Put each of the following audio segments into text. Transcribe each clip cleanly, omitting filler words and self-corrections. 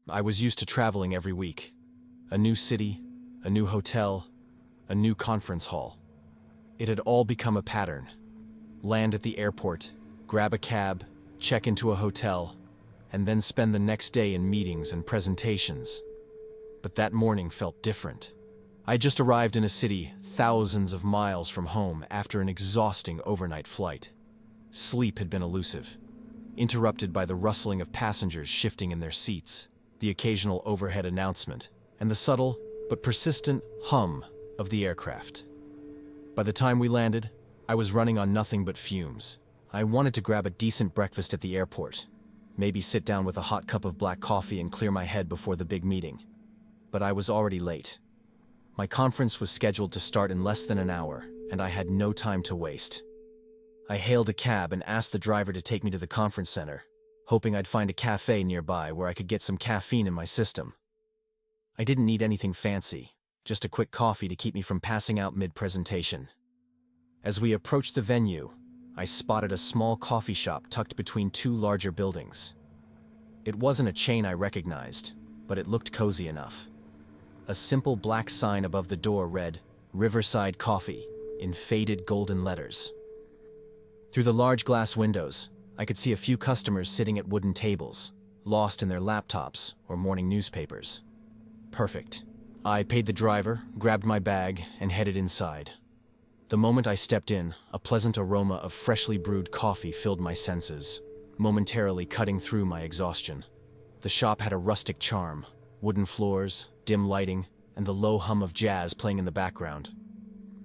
I was used to traveling every week. A new city, a new hotel, a new conference hall. It had all become a pattern. Land at the airport, grab a cab, check into a hotel, and then spend the next day in meetings and presentations. But that morning felt different. I just arrived in a city thousands of miles from home after an exhausting overnight flight. Sleep had been elusive, interrupted by the rustling of passengers shifting in their seats, the occasional overhead announcement, and the subtle but persistent hum of the aircraft. By the time we landed, I was running on nothing but fumes. I wanted to grab a decent breakfast at the airport, maybe sit down with a hot cup of black coffee and clear my head before the big meeting. But I was already late. My conference was scheduled to start in less than an hour, and I had no time to waste. I hailed a cab and asked the driver to take me to the conference center, hoping I'd find a café nearby where I could get some caffeine in my system. I didn't need anything fancy, just a quick coffee to keep me from passing out mid-presentation. As we approached the venue, I spotted a small coffee shop tucked between two larger buildings. It wasn't a chain I recognized, but it looked cozy enough. A simple black sign above the door read, "Riverside Coffee," in faded golden letters. Through the large glass windows, I could see a few customers sitting at wooden tables, lost in their laptops or morning newspapers. Perfect. I paid the driver, grabbed my bag, and headed inside. The moment I stepped in, a pleasant aroma of freshly brewed coffee filled my senses, momentarily cutting through my exhaustion. The shop had a rustic charm, wooden floors, dim lighting, and the low hum of jazz playing in the background.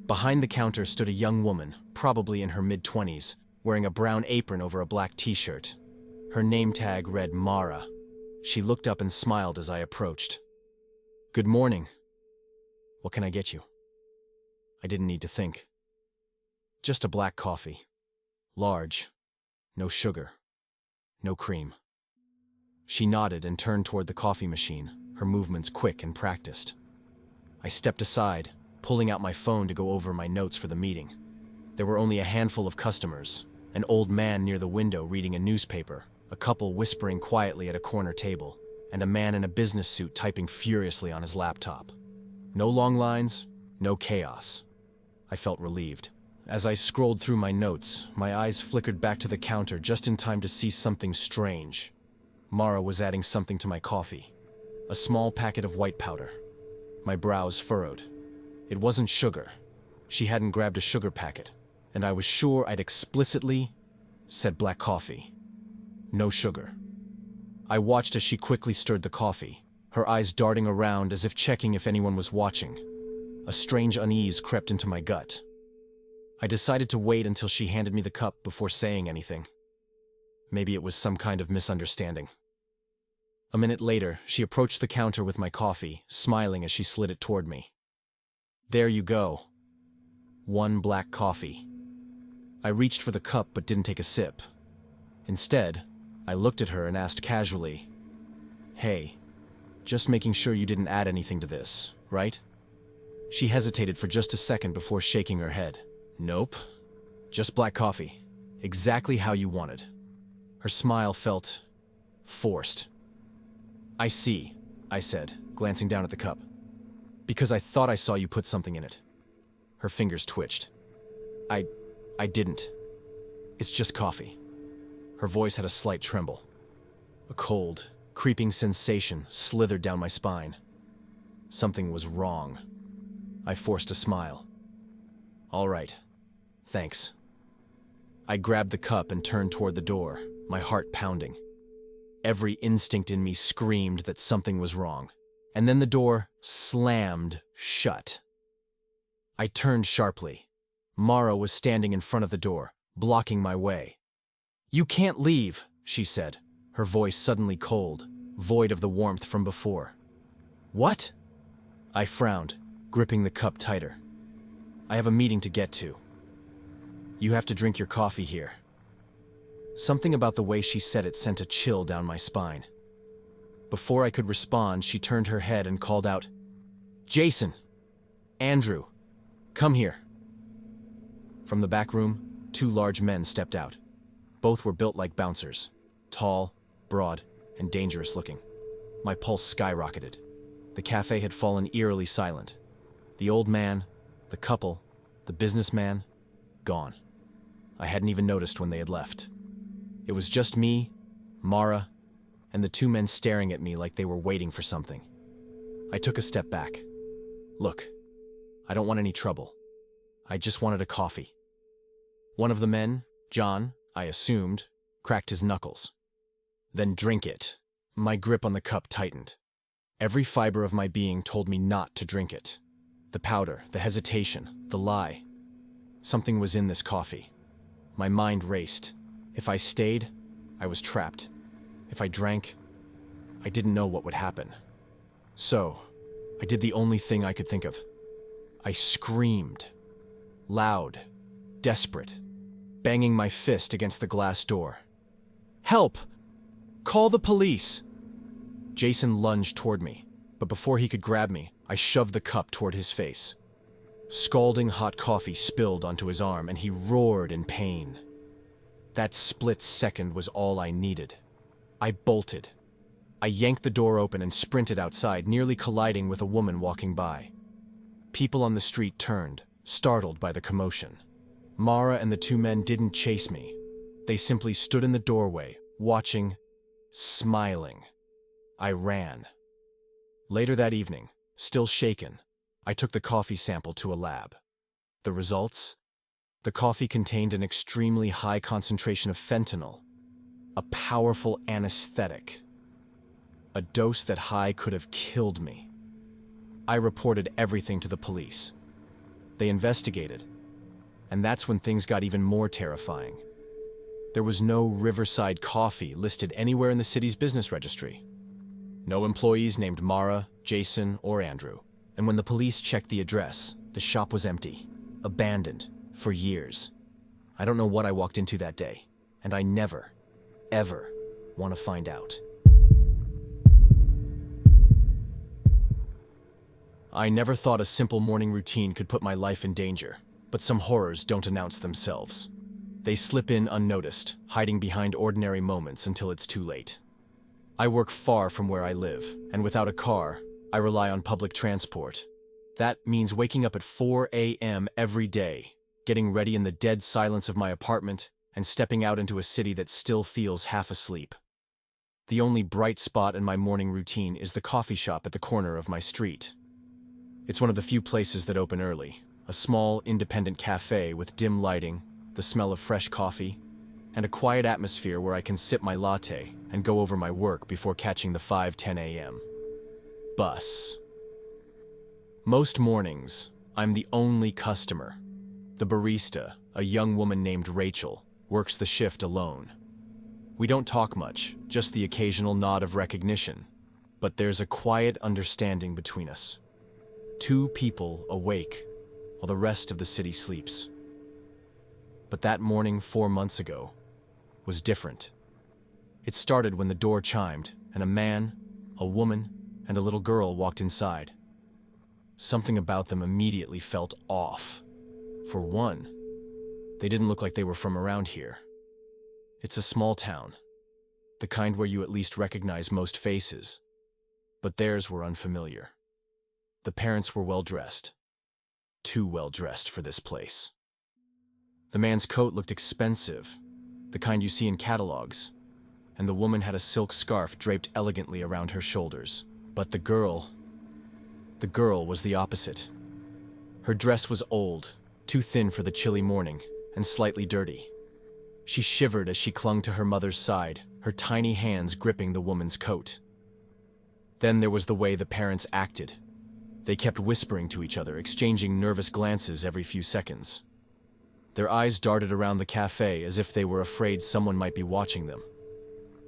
Behind the counter stood a young woman, probably in her mid-20s, wearing a brown apron over a black t-shirt. Her name tag read Mara. She looked up and smiled as I approached. "Good morning. What can I get you?" I didn't need to think. Just a black coffee. Large. No sugar. No cream. She nodded and turned toward the coffee machine, her movements quick and practiced. I stepped aside, pulling out my phone to go over my notes for the meeting. There were only a handful of customers, an old man near the window reading a newspaper, a couple whispering quietly at a corner table, and a man in a business suit typing furiously on his laptop. No long lines, no chaos. I felt relieved. As I scrolled through my notes, my eyes flickered back to the counter just in time to see something strange. Mara was adding something to my coffee. A small packet of white powder. My brows furrowed. It wasn't sugar. She hadn't grabbed a sugar packet, and I was sure I'd explicitly said black coffee. No sugar. I watched as she quickly stirred the coffee, her eyes darting around as if checking if anyone was watching. A strange unease crept into my gut. I decided to wait until she handed me the cup before saying anything. Maybe it was some kind of misunderstanding. A minute later, she approached the counter with my coffee, smiling as she slid it toward me. "There you go. One black coffee." I reached for the cup but didn't take a sip. Instead, I looked at her and asked casually, "Hey, just making sure you didn't add anything to this, right?" She hesitated for just a second before shaking her head. "Nope. Just black coffee. Exactly how you wanted." Her smile felt forced. "I see," I said, glancing down at the cup. "Because I thought I saw you put something in it." Her fingers twitched. I didn't. It's just coffee." Her voice had a slight tremble. A cold, creeping sensation slithered down my spine. Something was wrong. I forced a smile. "All right. Thanks." I grabbed the cup and turned toward the door, my heart pounding. Every instinct in me screamed that something was wrong. And then the door slammed shut. I turned sharply. Mara was standing in front of the door, blocking my way. "You can't leave," she said, her voice suddenly cold, void of the warmth from before. "What?" I frowned, gripping the cup tighter. "I have a meeting to get to. You have to drink your coffee here." Something about the way she said it sent a chill down my spine. Before I could respond, she turned her head and called out, "Jason! Andrew! Come here!" From the back room, two large men stepped out. Both were built like bouncers, tall, broad, and dangerous looking. My pulse skyrocketed. The cafe had fallen eerily silent. The old man, the couple, the businessman, gone. I hadn't even noticed when they had left. It was just me, Mara, and the two men staring at me like they were waiting for something. I took a step back. Look, I don't want any trouble. I just wanted a coffee. One of the men, John, I assumed, cracked his knuckles. Then drink it. My grip on the cup tightened. Every fiber of my being told me not to drink it. The powder, the hesitation, the lie. Something was in this coffee. My mind raced. If I stayed, I was trapped. If I drank, I didn't know what would happen. So, I did the only thing I could think of. I screamed. Loud, desperate, banging my fist against the glass door. Help! Call the police! Jason lunged toward me, but before he could grab me, I shoved the cup toward his face. Scalding hot coffee spilled onto his arm, and he roared in pain. That split second was all I needed. I bolted. I yanked the door open and sprinted outside, nearly colliding with a woman walking by. People on the street turned, startled by the commotion. Mara and the two men didn't chase me. They simply stood in the doorway, watching, smiling. I ran. Later that evening, still shaken, I took the coffee sample to a lab. The results? The coffee contained an extremely high concentration of fentanyl, a powerful anesthetic. A dose that high could have killed me. I reported everything to the police. They investigated, and that's when things got even more terrifying. There was no Riverside Coffee listed anywhere in the city's business registry. No employees named Mara, Jason, or Andrew. And when the police checked the address, the shop was empty, abandoned, for years. I don't know what I walked into that day, and I never, ever want to find out. I never thought a simple morning routine could put my life in danger, but some horrors don't announce themselves. They slip in unnoticed, hiding behind ordinary moments until it's too late. I work far from where I live, and without a car, I rely on public transport. That means waking up at 4 a.m. every day, getting ready in the dead silence of my apartment, and stepping out into a city that still feels half asleep. The only bright spot in my morning routine is the coffee shop at the corner of my street. It's one of the few places that open early, a small, independent cafe with dim lighting, the smell of fresh coffee, and a quiet atmosphere where I can sip my latte and go over my work before catching the 5:10 a.m. bus. Most mornings, I'm the only customer. The barista, a young woman named Rachel, works the shift alone. We don't talk much, just the occasional nod of recognition, but there's a quiet understanding between us. Two people awake, while the rest of the city sleeps. But that morning 4 months ago was different. It started when the door chimed, and a man, a woman, and a little girl walked inside. Something about them immediately felt off. For one, they didn't look like they were from around here. It's a small town, the kind where you at least recognize most faces, but theirs were unfamiliar. The parents were well-dressed. Too well-dressed for this place. The man's coat looked expensive, the kind you see in catalogs, and the woman had a silk scarf draped elegantly around her shoulders. But the girl was the opposite. Her dress was old, too thin for the chilly morning, and slightly dirty. She shivered as she clung to her mother's side, her tiny hands gripping the woman's coat. Then there was the way the parents acted. They kept whispering to each other, exchanging nervous glances every few seconds. Their eyes darted around the cafe as if they were afraid someone might be watching them.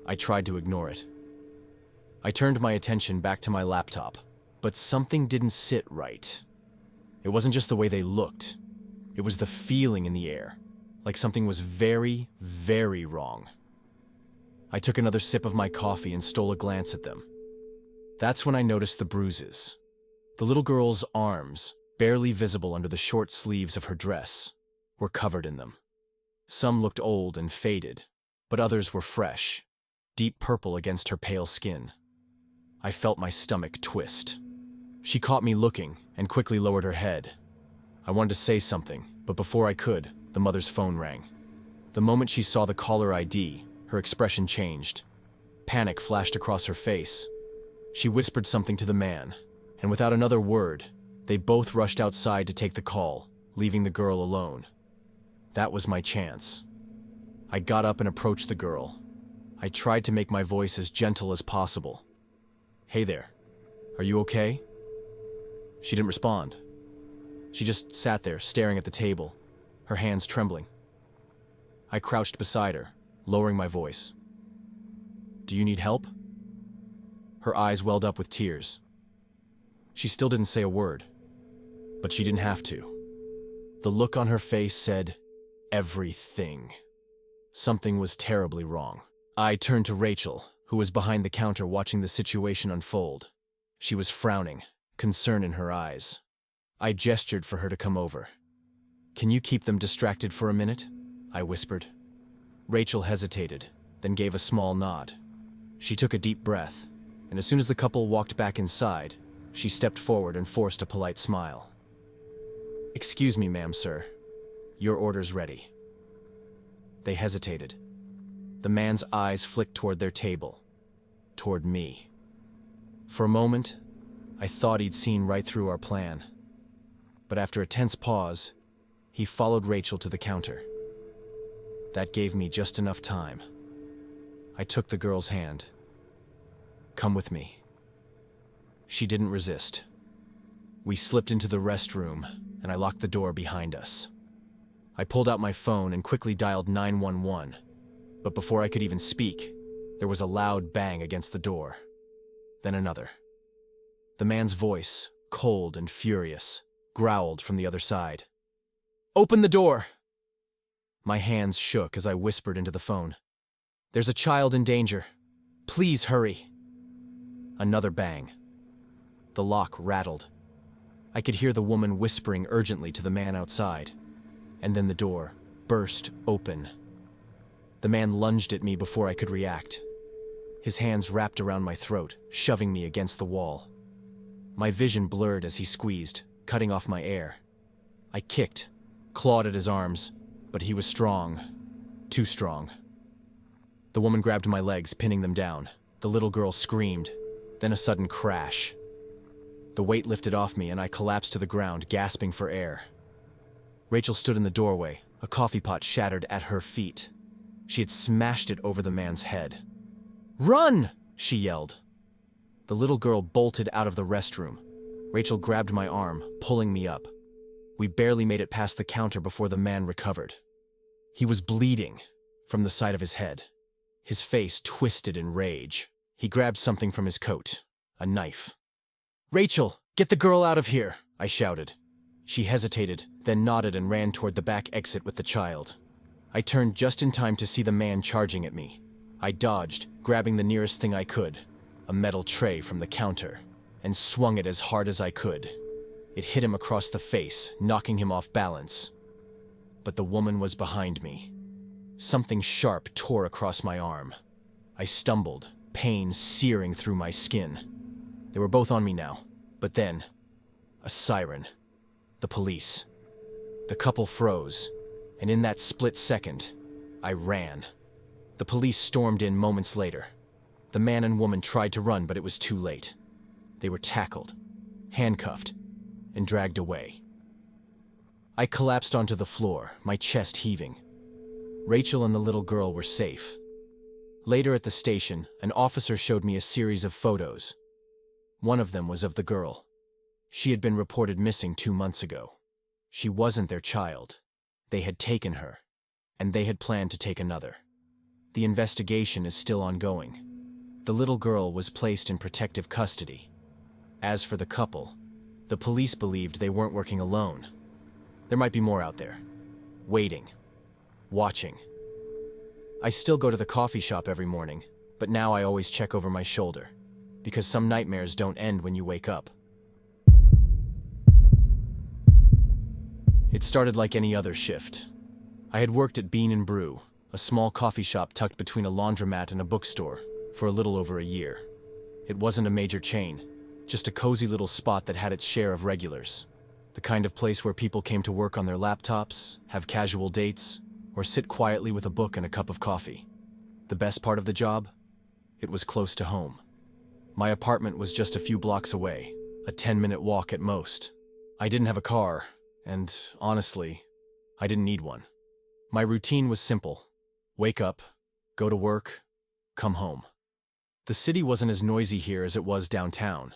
I tried to ignore it. I turned my attention back to my laptop, but something didn't sit right. It wasn't just the way they looked. It was the feeling in the air, like something was very, very wrong. I took another sip of my coffee and stole a glance at them. That's when I noticed the bruises. The little girl's arms, barely visible under the short sleeves of her dress, were covered in them. Some looked old and faded, but others were fresh, deep purple against her pale skin. I felt my stomach twist. She caught me looking and quickly lowered her head. I wanted to say something, but before I could, the mother's phone rang. The moment she saw the caller ID, her expression changed. Panic flashed across her face. She whispered something to the man, and without another word, they both rushed outside to take the call, leaving the girl alone. That was my chance. I got up and approached the girl. I tried to make my voice as gentle as possible. "Hey there, are you okay?" She didn't respond. She just sat there staring at the table, her hands trembling. I crouched beside her, lowering my voice. "Do you need help?" Her eyes welled up with tears. She still didn't say a word, but she didn't have to. The look on her face said everything. Something was terribly wrong. I turned to Rachel, who was behind the counter watching the situation unfold. She was frowning, concern in her eyes. I gestured for her to come over. "Can you keep them distracted for a minute?" I whispered. Rachel hesitated, then gave a small nod. She took a deep breath, and as soon as the couple walked back inside, she stepped forward and forced a polite smile. "Excuse me, ma'am, sir. Your order's ready." They hesitated. The man's eyes flicked toward their table, toward me. For a moment, I thought he'd seen right through our plan. But after a tense pause, he followed Rachel to the counter. That gave me just enough time. I took the girl's hand. "Come with me." She didn't resist. We slipped into the restroom, and I locked the door behind us. I pulled out my phone and quickly dialed 911, but before I could even speak, there was a loud bang against the door. Then another. The man's voice, cold and furious, growled from the other side. "Open the door!" My hands shook as I whispered into the phone. "There's a child in danger. Please hurry." Another bang. The lock rattled. I could hear the woman whispering urgently to the man outside, and then the door burst open. The man lunged at me before I could react. His hands wrapped around my throat, shoving me against the wall. My vision blurred as he squeezed, cutting off my air. I kicked, clawed at his arms, but he was strong, too strong. The woman grabbed my legs, pinning them down. The little girl screamed, then a sudden crash. The weight lifted off me and I collapsed to the ground, gasping for air. Rachel stood in the doorway, a coffee pot shattered at her feet. She had smashed it over the man's head. "Run!" she yelled. The little girl bolted out of the restroom. Rachel grabbed my arm, pulling me up. We barely made it past the counter before the man recovered. He was bleeding from the side of his head, his face twisted in rage. He grabbed something from his coat, a knife. "Rachel, get the girl out of here!" I shouted. She hesitated, then nodded and ran toward the back exit with the child. I turned just in time to see the man charging at me. I dodged, grabbing the nearest thing I could, a metal tray from the counter, and swung it as hard as I could. It hit him across the face, knocking him off balance. But the woman was behind me. Something sharp tore across my arm. I stumbled, pain searing through my skin. They were both on me now, but then, a siren. The police. The couple froze, and in that split second, I ran. The police stormed in moments later. The man and woman tried to run, but it was too late. They were tackled, handcuffed, and dragged away. I collapsed onto the floor, my chest heaving. Rachel and the little girl were safe. Later at the station, an officer showed me a series of photos. One of them was of the girl. She had been reported missing 2 months ago. She wasn't their child. They had taken her, and they had planned to take another. The investigation is still ongoing. The little girl was placed in protective custody. As for the couple, the police believed they weren't working alone. There might be more out there, waiting, watching. I still go to the coffee shop every morning, but now I always check over my shoulder, because some nightmares don't end when you wake up. It started like any other shift. I had worked at Bean and Brew, a small coffee shop tucked between a laundromat and a bookstore, for a little over a year. It wasn't a major chain, just a cozy little spot that had its share of regulars. The kind of place where people came to work on their laptops, have casual dates, or sit quietly with a book and a cup of coffee. The best part of the job? It was close to home. My apartment was just a few blocks away, a 10-minute walk at most. I didn't have a car, and honestly, I didn't need one. My routine was simple. Wake up, go to work, come home. The city wasn't as noisy here as it was downtown,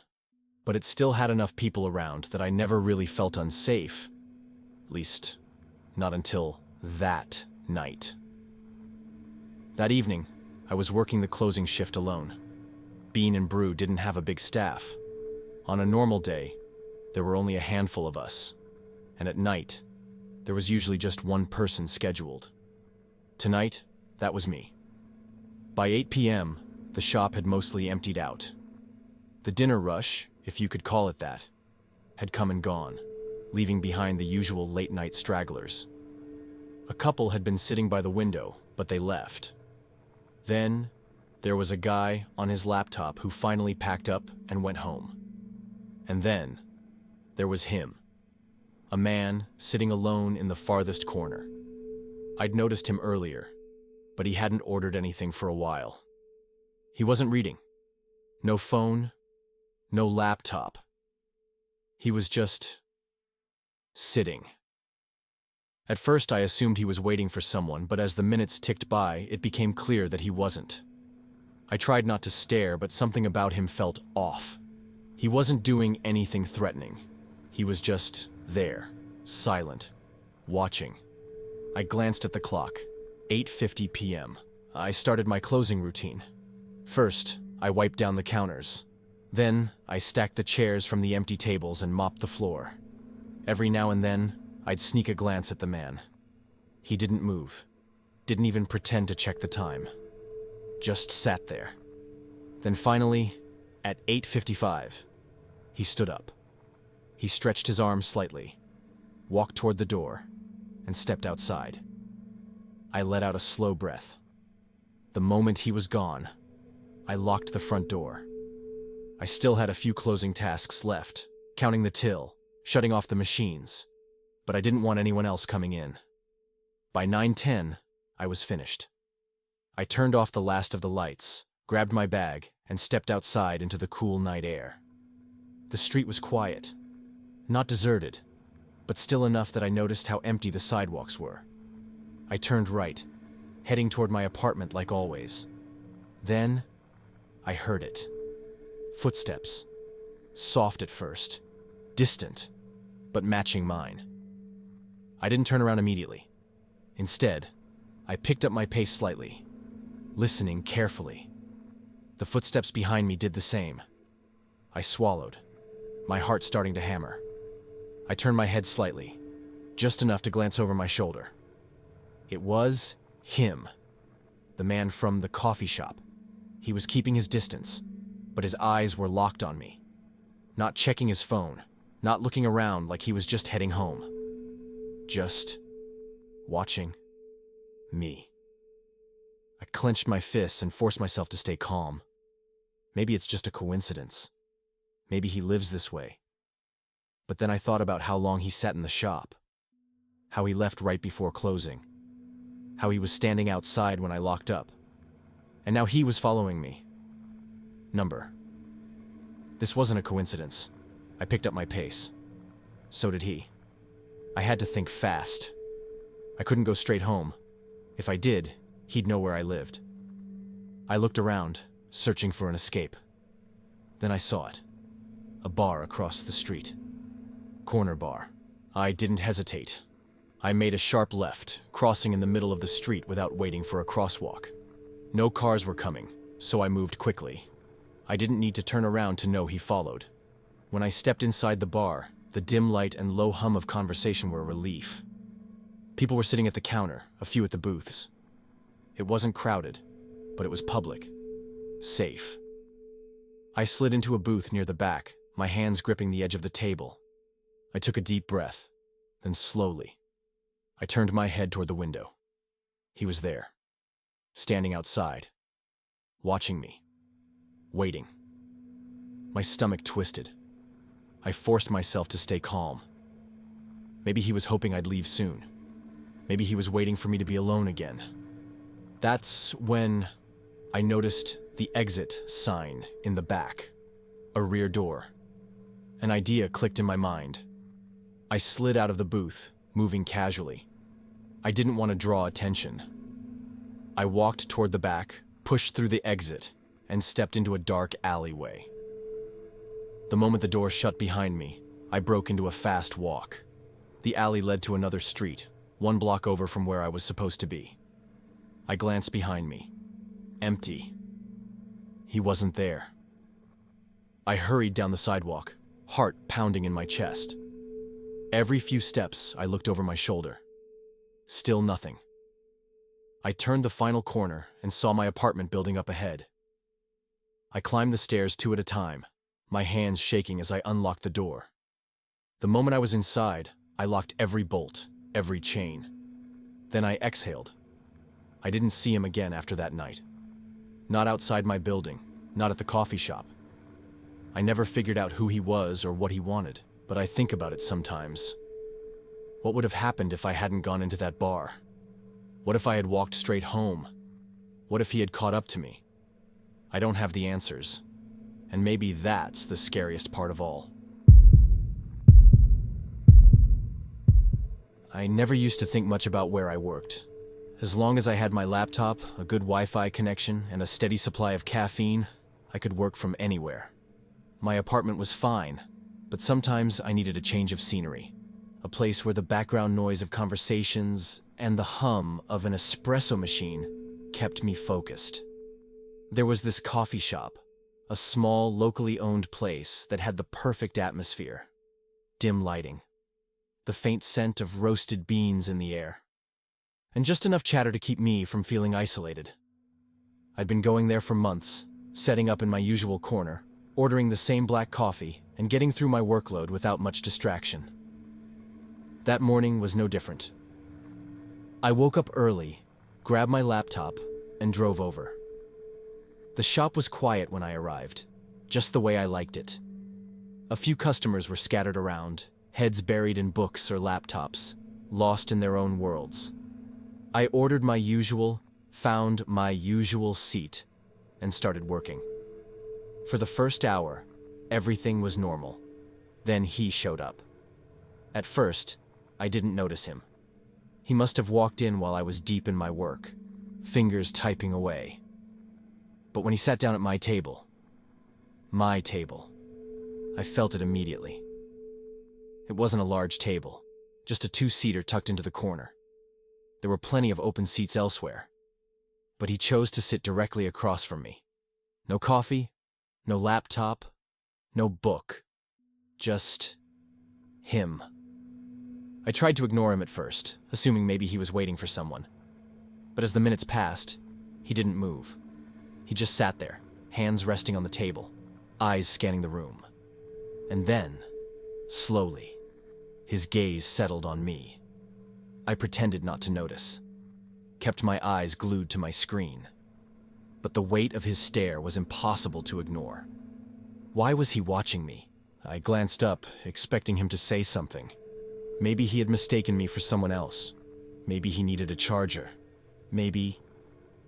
but it still had enough people around that I never really felt unsafe. At least, not until that night. That evening, I was working the closing shift alone. Bean and Brew didn't have a big staff. On a normal day, there were only a handful of us, and at night, there was usually just one person scheduled. Tonight, that was me. By 8 p.m., the shop had mostly emptied out. The dinner rush, if you could call it that, had come and gone, leaving behind the usual late-night stragglers. A couple had been sitting by the window, but they left. Then, there was a guy on his laptop who finally packed up and went home. And then, there was him. A man sitting alone in the farthest corner. I'd noticed him earlier, but he hadn't ordered anything for a while. He wasn't reading. No phone, no laptop. He was just sitting. At first, I assumed he was waiting for someone, but as the minutes ticked by, it became clear that he wasn't. I tried not to stare, but something about him felt off. He wasn't doing anything threatening. He was just there, silent, watching. I glanced at the clock. 8:50 p.m. I started my closing routine. First, I wiped down the counters. Then, I stacked the chairs from the empty tables and mopped the floor. Every now and then, I'd sneak a glance at the man. He didn't move. Didn't even pretend to check the time. Just sat there. Then finally, at 8:55, he stood up. He stretched his arms slightly, walked toward the door, and stepped outside. I let out a slow breath. The moment he was gone, I locked the front door. I still had a few closing tasks left, counting the till, shutting off the machines, but I didn't want anyone else coming in. By 9:10, I was finished. I turned off the last of the lights, grabbed my bag, and stepped outside into the cool night air. The street was quiet, not deserted, but still enough that I noticed how empty the sidewalks were. I turned right, heading toward my apartment like always. Then, I heard it. Footsteps. Soft at first, distant, but matching mine. I didn't turn around immediately. Instead, I picked up my pace slightly, listening carefully. The footsteps behind me did the same. I swallowed, my heart starting to hammer. I turned my head slightly, just enough to glance over my shoulder. It was him, the man from the coffee shop. He was keeping his distance, but his eyes were locked on me. Not checking his phone, not looking around like he was just heading home. Just watching me. I clenched my fists and forced myself to stay calm. Maybe it's just a coincidence. Maybe he lives this way. But then I thought about how long he sat in the shop, how he left right before closing, how he was standing outside when I locked up, and now he was following me. This wasn't a coincidence. I picked up my pace. So did he. I had to think fast. I couldn't go straight home. If I did, he'd know where I lived. I looked around, searching for an escape. Then I saw it. A bar across the street. Corner bar. I didn't hesitate. I made a sharp left, crossing in the middle of the street without waiting for a crosswalk. No cars were coming, so I moved quickly. I didn't need to turn around to know he followed. When I stepped inside the bar, the dim light and low hum of conversation were a relief. People were sitting at the counter, a few at the booths. It wasn't crowded, but it was public. Safe. I slid into a booth near the back, my hands gripping the edge of the table. I took a deep breath, then slowly, I turned my head toward the window. He was there, standing outside, watching me, waiting. My stomach twisted. I forced myself to stay calm. Maybe he was hoping I'd leave soon. Maybe he was waiting for me to be alone again. That's when I noticed the exit sign in the back, a rear door. An idea clicked in my mind. I slid out of the booth, moving casually. I didn't want to draw attention. I walked toward the back, pushed through the exit, and stepped into a dark alleyway. The moment the door shut behind me, I broke into a fast walk. The alley led to another street, 1 block over from where I was supposed to be. I glanced behind me. Empty. He wasn't there. I hurried down the sidewalk, heart pounding in my chest. Every few steps, I looked over my shoulder. Still nothing. I turned the final corner and saw my apartment building up ahead. I climbed the stairs 2 at a time, my hands shaking as I unlocked the door. The moment I was inside, I locked every bolt, every chain. Then I exhaled. I didn't see him again after that night. Not outside my building, not at the coffee shop. I never figured out who he was or what he wanted, but I think about it sometimes. What would have happened if I hadn't gone into that bar? What if I had walked straight home? What if he had caught up to me? I don't have the answers. And maybe that's the scariest part of all. I never used to think much about where I worked. As long as I had my laptop, a good Wi-Fi connection, and a steady supply of caffeine, I could work from anywhere. My apartment was fine, but sometimes I needed a change of scenery. A place where the background noise of conversations and the hum of an espresso machine kept me focused. There was this coffee shop, a small, locally owned place that had the perfect atmosphere. Dim lighting, the faint scent of roasted beans in the air, and just enough chatter to keep me from feeling isolated. I'd been going there for months, setting up in my usual corner, ordering the same black coffee, and getting through my workload without much distraction. That morning was no different. I woke up early, grabbed my laptop, and drove over. The shop was quiet when I arrived, just the way I liked it. A few customers were scattered around, heads buried in books or laptops, lost in their own worlds. I ordered my usual, found my usual seat, and started working. For the first hour, everything was normal. Then he showed up. At first, I didn't notice him. He must have walked in while I was deep in my work, fingers typing away. But when he sat down at my table, I felt it immediately. It wasn't a large table, just a 2-seater tucked into the corner. There were plenty of open seats elsewhere, but he chose to sit directly across from me. No coffee, no laptop, no book, just him. I tried to ignore him at first, assuming maybe he was waiting for someone. But as the minutes passed, he didn't move. He just sat there, hands resting on the table, eyes scanning the room. And then, slowly, his gaze settled on me. I pretended not to notice, kept my eyes glued to my screen. But the weight of his stare was impossible to ignore. Why was he watching me? I glanced up, expecting him to say something. Maybe he had mistaken me for someone else. Maybe he needed a charger. Maybe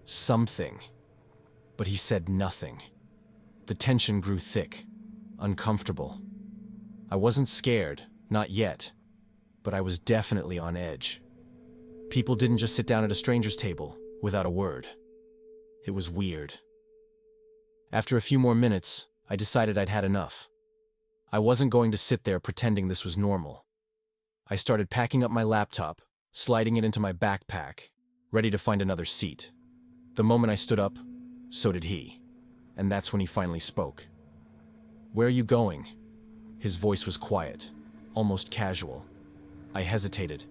something. But he said nothing. The tension grew thick, uncomfortable. I wasn't scared, not yet, but I was definitely on edge. People didn't just sit down at a stranger's table without a word. It was weird. After a few more minutes, I decided I'd had enough. I wasn't going to sit there pretending this was normal. I started packing up my laptop, sliding it into my backpack, ready to find another seat. The moment I stood up, so did he. And that's when he finally spoke. "Where are you going?" His voice was quiet, almost casual. I hesitated.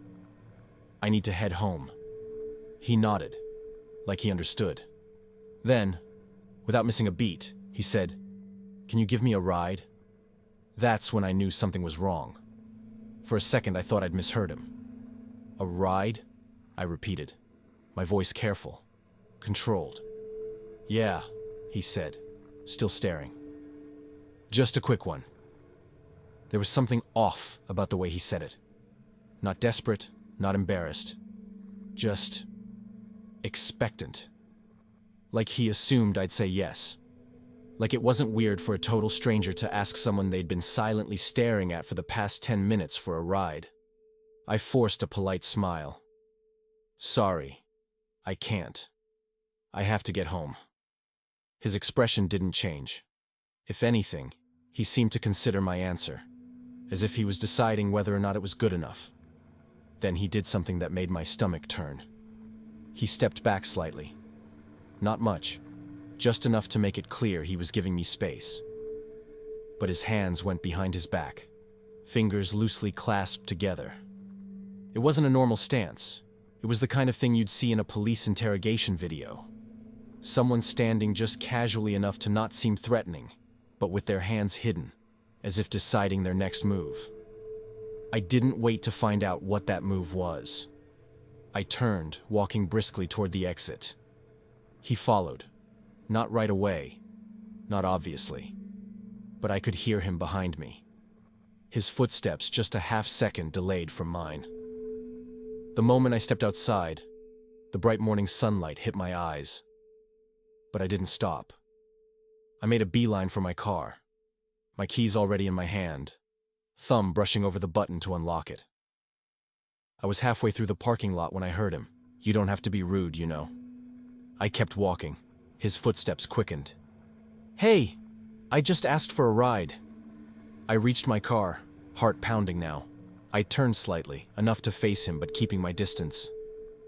"I need to head home." He nodded, like he understood. Then, without missing a beat, he said, "Can you give me a ride?" That's when I knew something was wrong. For a second, I thought I'd misheard him. "A ride?" I repeated, my voice careful, controlled. "Yeah," he said, still staring. Just a quick one. There was something off about the way he said it. Not desperate, not embarrassed. Just expectant. Like he assumed I'd say yes. Like it wasn't weird for a total stranger to ask someone they'd been silently staring at for the past 10 minutes for a ride. I forced a polite smile. Sorry, I can't. I have to get home. His expression didn't change. If anything, he seemed to consider my answer, as if he was deciding whether or not it was good enough. Then he did something that made my stomach turn. He stepped back slightly. Not much, just enough to make it clear he was giving me space. But his hands went behind his back, fingers loosely clasped together. It wasn't a normal stance. It was the kind of thing you'd see in a police interrogation video. Someone standing just casually enough to not seem threatening, but with their hands hidden, as if deciding their next move. I didn't wait to find out what that move was. I turned, walking briskly toward the exit. He followed. Not right away, not obviously, but I could hear him behind me. His footsteps just a half-second delayed from mine. The moment I stepped outside, the bright morning sunlight hit my eyes. But I didn't stop. I made a beeline for my car, my keys already in my hand, thumb brushing over the button to unlock it. I was halfway through the parking lot when I heard him. You don't have to be rude, you know. I kept walking. His footsteps quickened. Hey, I just asked for a ride. I reached my car, heart pounding now. I turned slightly, enough to face him but keeping my distance.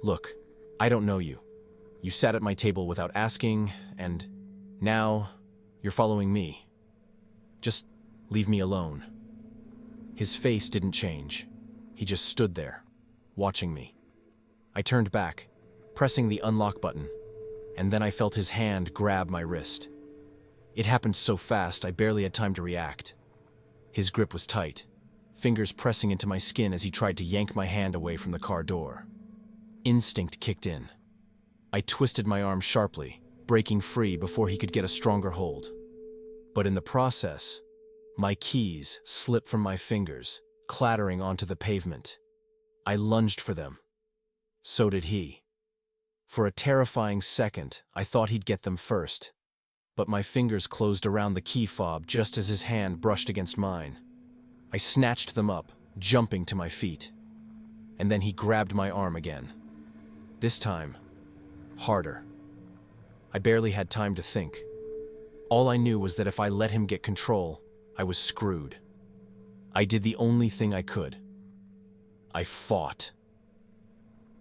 Look, I don't know you. You sat at my table without asking, and now you're following me. Just leave me alone. His face didn't change. He just stood there, watching me. I turned back, pressing the unlock button, and then I felt his hand grab my wrist. It happened so fast I barely had time to react. His grip was tight, fingers pressing into my skin as he tried to yank my hand away from the car door. Instinct kicked in. I twisted my arm sharply, breaking free before he could get a stronger hold. But in the process, my keys slipped from my fingers, clattering onto the pavement. I lunged for them. So did he. For a terrifying second, I thought he'd get them first. But my fingers closed around the key fob just as his hand brushed against mine. I snatched them up, jumping to my feet. And then he grabbed my arm again. This time, harder. I barely had time to think. All I knew was that if I let him get control, I was screwed. I did the only thing I could. I fought.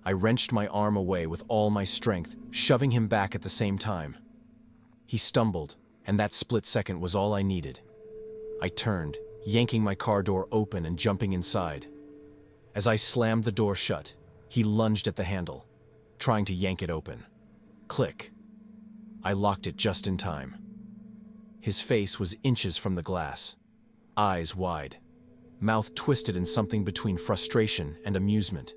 I wrenched my arm away with all my strength, shoving him back at the same time. He stumbled, and that split second was all I needed. I turned, yanking my car door open and jumping inside. As I slammed the door shut, he lunged at the handle, trying to yank it open. Click. I locked it just in time. His face was inches from the glass, eyes wide, mouth twisted in something between frustration and amusement,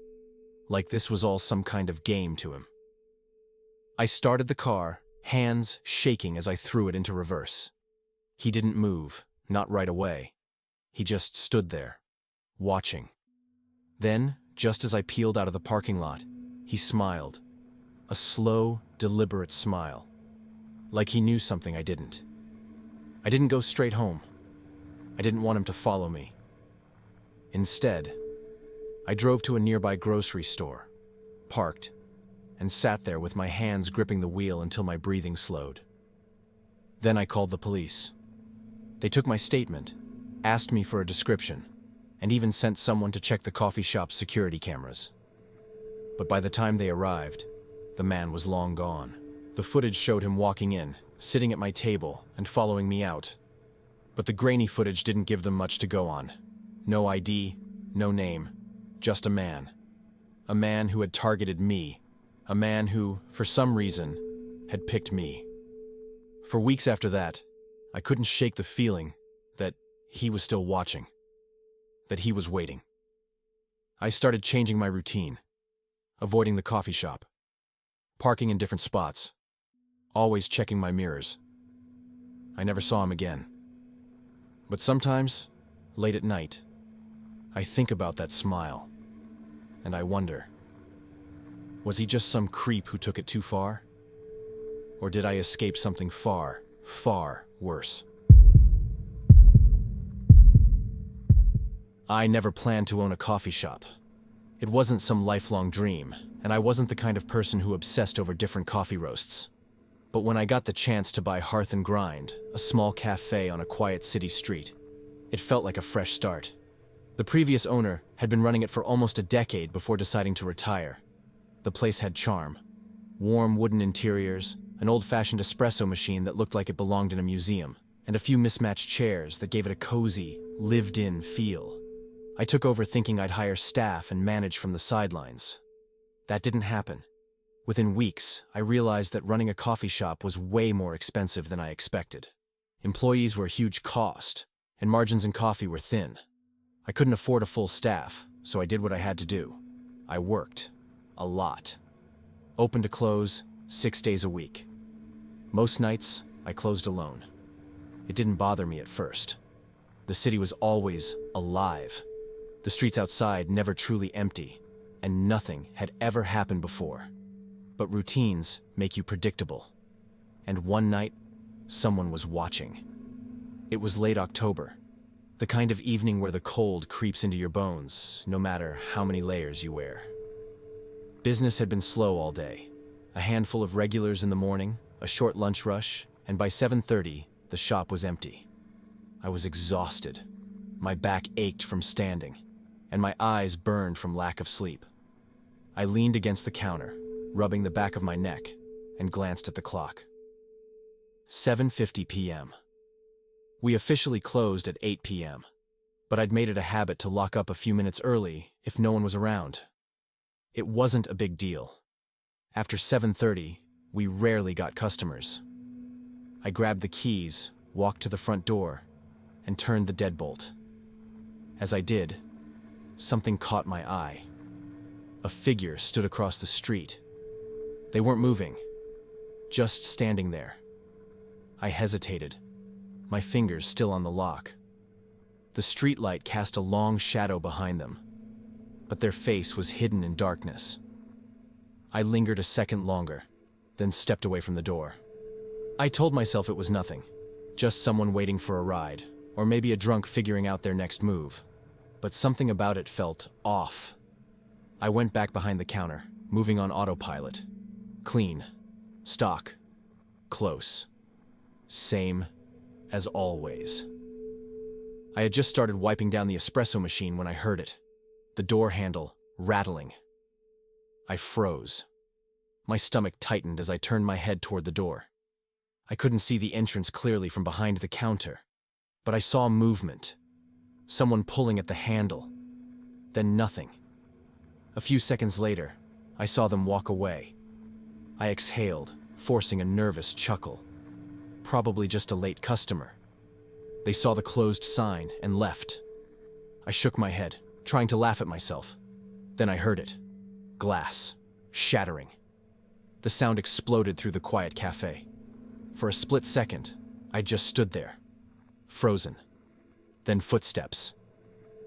like this was all some kind of game to him. I started the car, hands shaking as I threw it into reverse. He didn't move, not right away. He just stood there, watching. Then, just as I peeled out of the parking lot, he smiled. A slow, deliberate smile. Like he knew something I didn't. I didn't go straight home. I didn't want him to follow me. Instead, I drove to a nearby grocery store, parked, and sat there with my hands gripping the wheel until my breathing slowed. Then I called the police. They took my statement, asked me for a description, and even sent someone to check the coffee shop's security cameras. But by the time they arrived, the man was long gone. The footage showed him walking in, sitting at my table, and following me out. But the grainy footage didn't give them much to go on. No ID, no name, just a man. A man who had targeted me. A man who, for some reason, had picked me. For weeks after that, I couldn't shake the feeling that he was still watching. That he was waiting. I started changing my routine, avoiding the coffee shop, parking in different spots, always checking my mirrors. I never saw him again. But sometimes, late at night, I think about that smile, and I wonder, was he just some creep who took it too far? Or did I escape something far, far worse? I never planned to own a coffee shop. It wasn't some lifelong dream, and I wasn't the kind of person who obsessed over different coffee roasts. But when I got the chance to buy Hearth and Grind, a small cafe on a quiet city street, it felt like a fresh start. The previous owner had been running it for almost a decade before deciding to retire. The place had charm. Warm wooden interiors, an old-fashioned espresso machine that looked like it belonged in a museum, and a few mismatched chairs that gave it a cozy, lived-in feel. I took over thinking I'd hire staff and manage from the sidelines. That didn't happen. Within weeks, I realized that running a coffee shop was way more expensive than I expected. Employees were a huge cost, and margins in coffee were thin. I couldn't afford a full staff, so I did what I had to do. I worked. A lot. Open to close, 6 days a week. Most nights, I closed alone. It didn't bother me at first. The city was always alive. The streets outside never truly empty, and nothing had ever happened before. But routines make you predictable. And one night, someone was watching. It was late October, the kind of evening where the cold creeps into your bones, no matter how many layers you wear. Business had been slow all day. A handful of regulars in the morning, a short lunch rush, and by 7:30, the shop was empty. I was exhausted. My back ached from standing, and my eyes burned from lack of sleep. I leaned against the counter, rubbing the back of my neck, and glanced at the clock. 7:50 p.m. We officially closed at 8 p.m., but I'd made it a habit to lock up a few minutes early if no one was around. It wasn't a big deal. After 7:30, we rarely got customers. I grabbed the keys, walked to the front door, and turned the deadbolt. As I did, something caught my eye. A figure stood across the street. They weren't moving, just standing there. I hesitated, my fingers still on the lock. The streetlight cast a long shadow behind them, but their face was hidden in darkness. I lingered a second longer, then stepped away from the door. I told myself it was nothing, just someone waiting for a ride, or maybe a drunk figuring out their next move. But something about it felt off. I went back behind the counter, moving on autopilot. Clean, stock, close. Same as always. I had just started wiping down the espresso machine when I heard it, the door handle rattling. I froze. My stomach tightened as I turned my head toward the door. I couldn't see the entrance clearly from behind the counter, but I saw movement. Someone pulling at the handle. Then nothing. A few seconds later, I saw them walk away. I exhaled, forcing a nervous chuckle. Probably just a late customer. They saw the closed sign and left. I shook my head, trying to laugh at myself. Then I heard it. Glass. Shattering. The sound exploded through the quiet cafe. For a split second, I just stood there. Frozen. Then footsteps.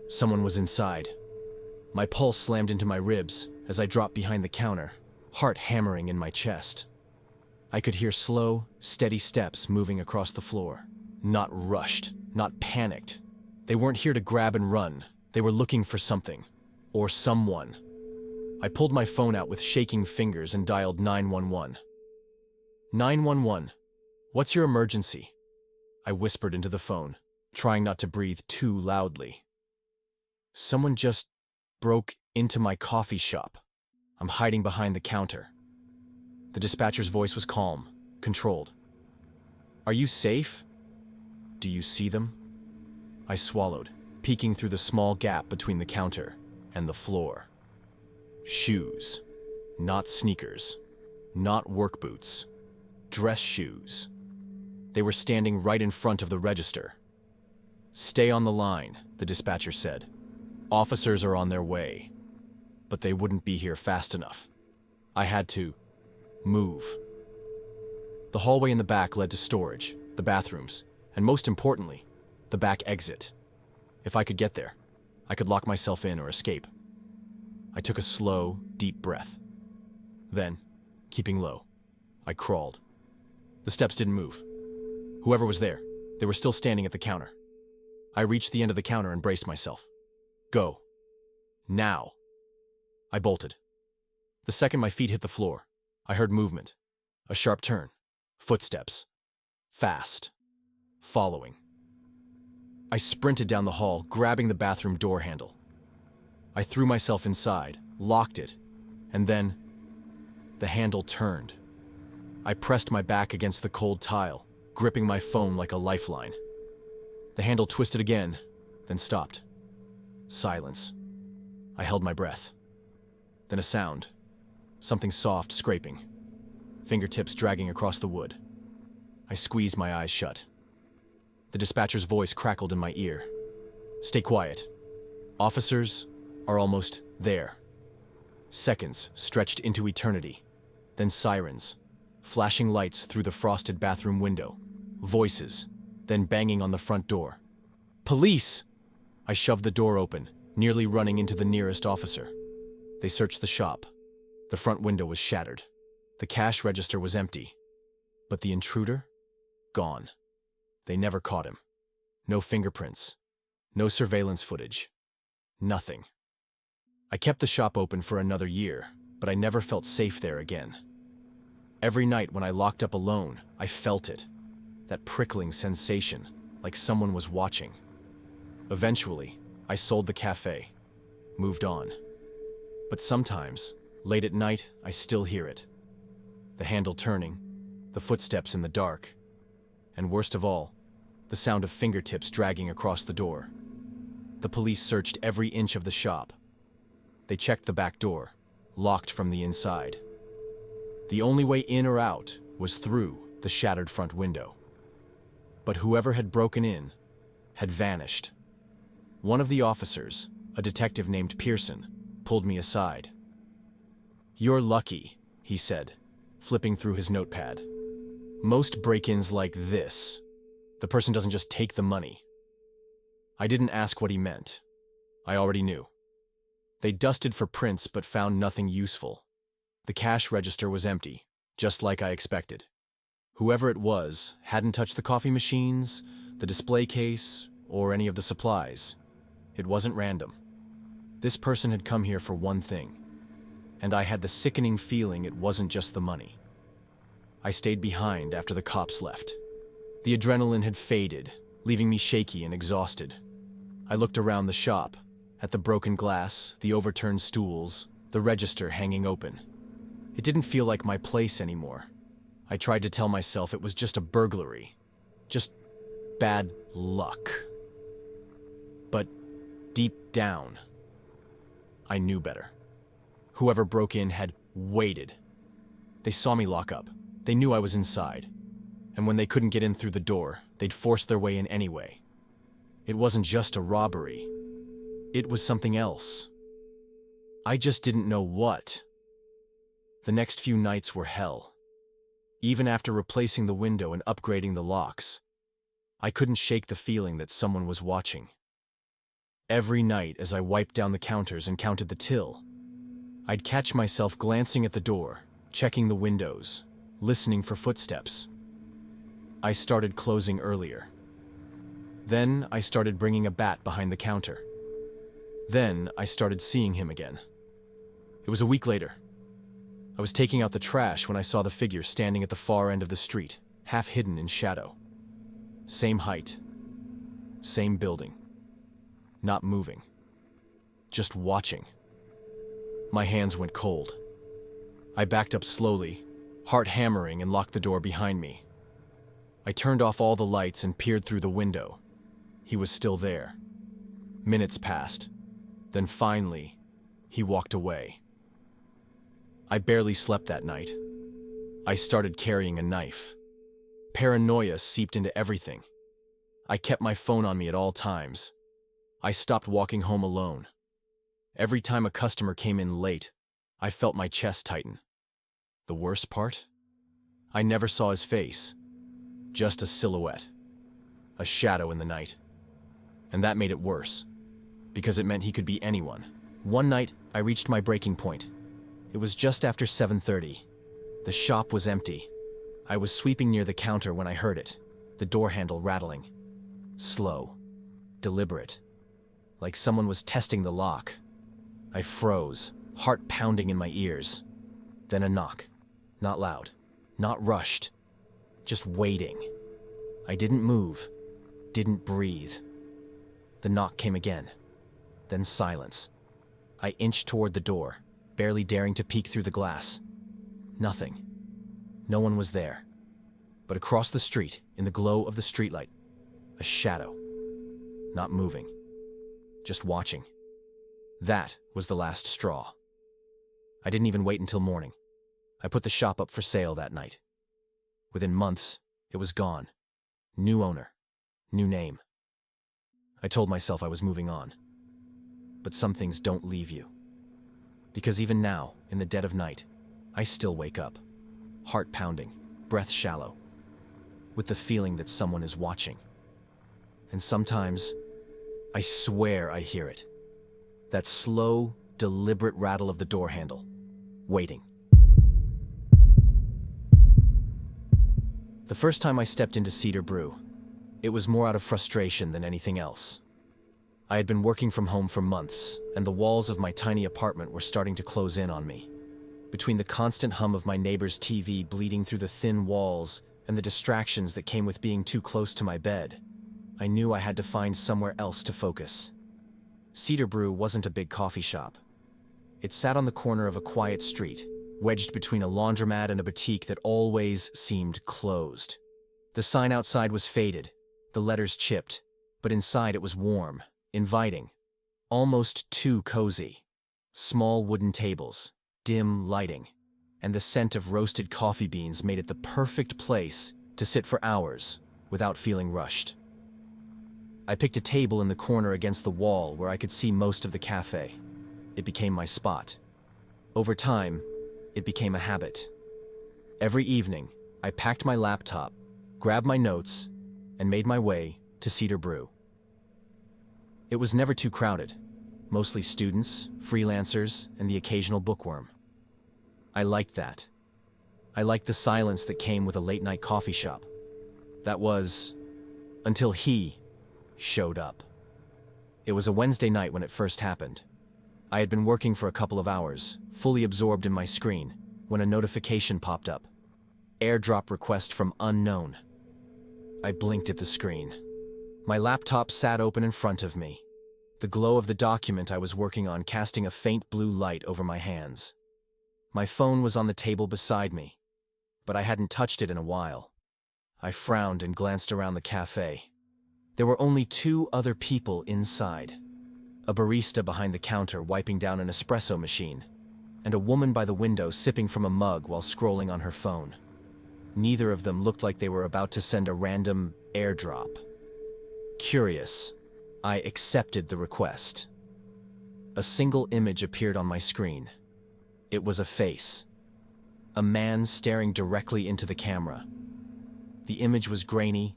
Someone was inside. My pulse slammed into my ribs as I dropped behind the counter, heart hammering in my chest. I could hear slow, steady steps moving across the floor. Not rushed, not panicked. They weren't here to grab and run. They were looking for something. Or someone. I pulled my phone out with shaking fingers and dialed 911. 911. What's your emergency? I whispered into the phone, trying not to breathe too loudly. Someone just broke into my coffee shop. I'm hiding behind the counter. The dispatcher's voice was calm, controlled. Are you safe? Do you see them? I swallowed, peeking through the small gap between the counter and the floor. Shoes. Not sneakers. Not work boots. Dress shoes. They were standing right in front of the register. Stay on the line, the dispatcher said. Officers are on their way. But they wouldn't be here fast enough. I had to move. The hallway in the back led to storage, the bathrooms, and most importantly, The back exit. If I could get there, I could lock myself in or escape. I took a slow, deep breath. Then, keeping low, I crawled. The steps didn't move. Whoever was there, they were still standing at the counter. I reached the end of the counter and braced myself. Go. Now. I bolted. The second my feet hit the floor, I heard movement. A sharp turn. Footsteps. Fast. Following. I sprinted down the hall, grabbing the bathroom door handle. I threw myself inside, locked it, and then the handle turned. I pressed my back against the cold tile, gripping my phone like a lifeline. The handle twisted again, then stopped. Silence. I held my breath. Then a sound. Something soft scraping. Fingertips dragging across the wood. I squeezed my eyes shut. The dispatcher's voice crackled in my ear. Stay quiet. Officers are almost there. Seconds stretched into eternity. Then sirens. Flashing lights through the frosted bathroom window. Voices. Then banging on the front door. Police! I shoved the door open, nearly running into the nearest officer. They searched the shop. The front window was shattered. The cash register was empty. But the intruder? Gone. They never caught him. No fingerprints. No surveillance footage. Nothing. I kept the shop open for another year, but I never felt safe there again. Every night when I locked up alone, I felt it. That prickling sensation, like someone was watching. Eventually, I sold the cafe. Moved on. But sometimes, late at night, I still hear it. The handle turning, the footsteps in the dark, and worst of all, the sound of fingertips dragging across the door. The police searched every inch of the shop. They checked the back door, locked from the inside. The only way in or out was through the shattered front window. But whoever had broken in had vanished. One of the officers, a detective named Pearson, pulled me aside. You're lucky, he said, flipping through his notepad. Most break-ins like this, the person doesn't just take the money. I didn't ask what he meant. I already knew. They dusted for prints but found nothing useful. The cash register was empty, just like I expected. Whoever it was hadn't touched the coffee machines, the display case, or any of the supplies. It wasn't random. This person had come here for one thing, and I had the sickening feeling it wasn't just the money. I stayed behind after the cops left. The adrenaline had faded, leaving me shaky and exhausted. I looked around the shop, at the broken glass, the overturned stools, the register hanging open. It didn't feel like my place anymore. I tried to tell myself it was just a burglary. Just bad luck. But deep down, I knew better. Whoever broke in had waited. They saw me lock up. They knew I was inside. And when they couldn't get in through the door, they'd force their way in anyway. It wasn't just a robbery. It was something else. I just didn't know what. The next few nights were hell. Even after replacing the window and upgrading the locks, I couldn't shake the feeling that someone was watching. Every night as I wiped down the counters and counted the till, I'd catch myself glancing at the door, checking the windows, listening for footsteps. I started closing earlier. Then I started bringing a bat behind the counter. Then I started seeing him again. It was a week later. I was taking out the trash when I saw the figure standing at the far end of the street, half hidden in shadow. Same height. Same building. Not moving. Just watching. My hands went cold. I backed up slowly, heart hammering, and locked the door behind me. I turned off all the lights and peered through the window. He was still there. Minutes passed. Then finally, he walked away. I barely slept that night. I started carrying a knife. Paranoia seeped into everything. I kept my phone on me at all times. I stopped walking home alone. Every time a customer came in late, I felt my chest tighten. The worst part? I never saw his face. Just a silhouette. A shadow in the night. And that made it worse, because it meant he could be anyone. One night, I reached my breaking point. It was just after 7:30. The shop was empty. I was sweeping near the counter when I heard it, the door handle rattling. Slow, deliberate, like someone was testing the lock. I froze, heart pounding in my ears. Then a knock. Not loud, not rushed, just waiting. I didn't move, didn't breathe. The knock came again, then silence. I inched toward the door, barely daring to peek through the glass. Nothing. No one was there. But across the street, in the glow of the streetlight, a shadow. Not moving. Just watching. That was the last straw. I didn't even wait until morning. I put the shop up for sale that night. Within months, it was gone. New owner. New name. I told myself I was moving on. But some things don't leave you. Because even now, in the dead of night, I still wake up. Heart pounding, breath shallow, with the feeling that someone is watching. And sometimes, I swear I hear it. That slow, deliberate rattle of the door handle, waiting. The first time I stepped into Cedar Brew, it was more out of frustration than anything else. I had been working from home for months, and the walls of my tiny apartment were starting to close in on me. Between the constant hum of my neighbor's TV bleeding through the thin walls and the distractions that came with being too close to my bed, I knew I had to find somewhere else to focus. Cedar Brew wasn't a big coffee shop. It sat on the corner of a quiet street, wedged between a laundromat and a boutique that always seemed closed. The sign outside was faded, the letters chipped, but inside it was warm, inviting, almost too cozy. Small wooden tables, dim lighting, and the scent of roasted coffee beans made it the perfect place to sit for hours without feeling rushed. I picked a table in the corner against the wall where I could see most of the cafe. It became my spot. Over time, it became a habit. Every evening, I packed my laptop, grabbed my notes, and made my way to Cedar Brew. It was never too crowded, mostly students, freelancers, and the occasional bookworm. I liked that. I liked the silence that came with a late-night coffee shop. That was, until he showed up. It was a Wednesday night when it first happened. I had been working for a couple of hours, fully absorbed in my screen, when a notification popped up. Airdrop request from unknown. I blinked at the screen. My laptop sat open in front of me, the glow of the document I was working on casting a faint blue light over my hands. My phone was on the table beside me, but I hadn't touched it in a while. I frowned and glanced around the cafe. There were only 2 other people inside. A barista behind the counter wiping down an espresso machine, and a woman by the window sipping from a mug while scrolling on her phone. Neither of them looked like they were about to send a random airdrop. Curious, I accepted the request. A single image appeared on my screen. It was a face. A man staring directly into the camera. The image was grainy,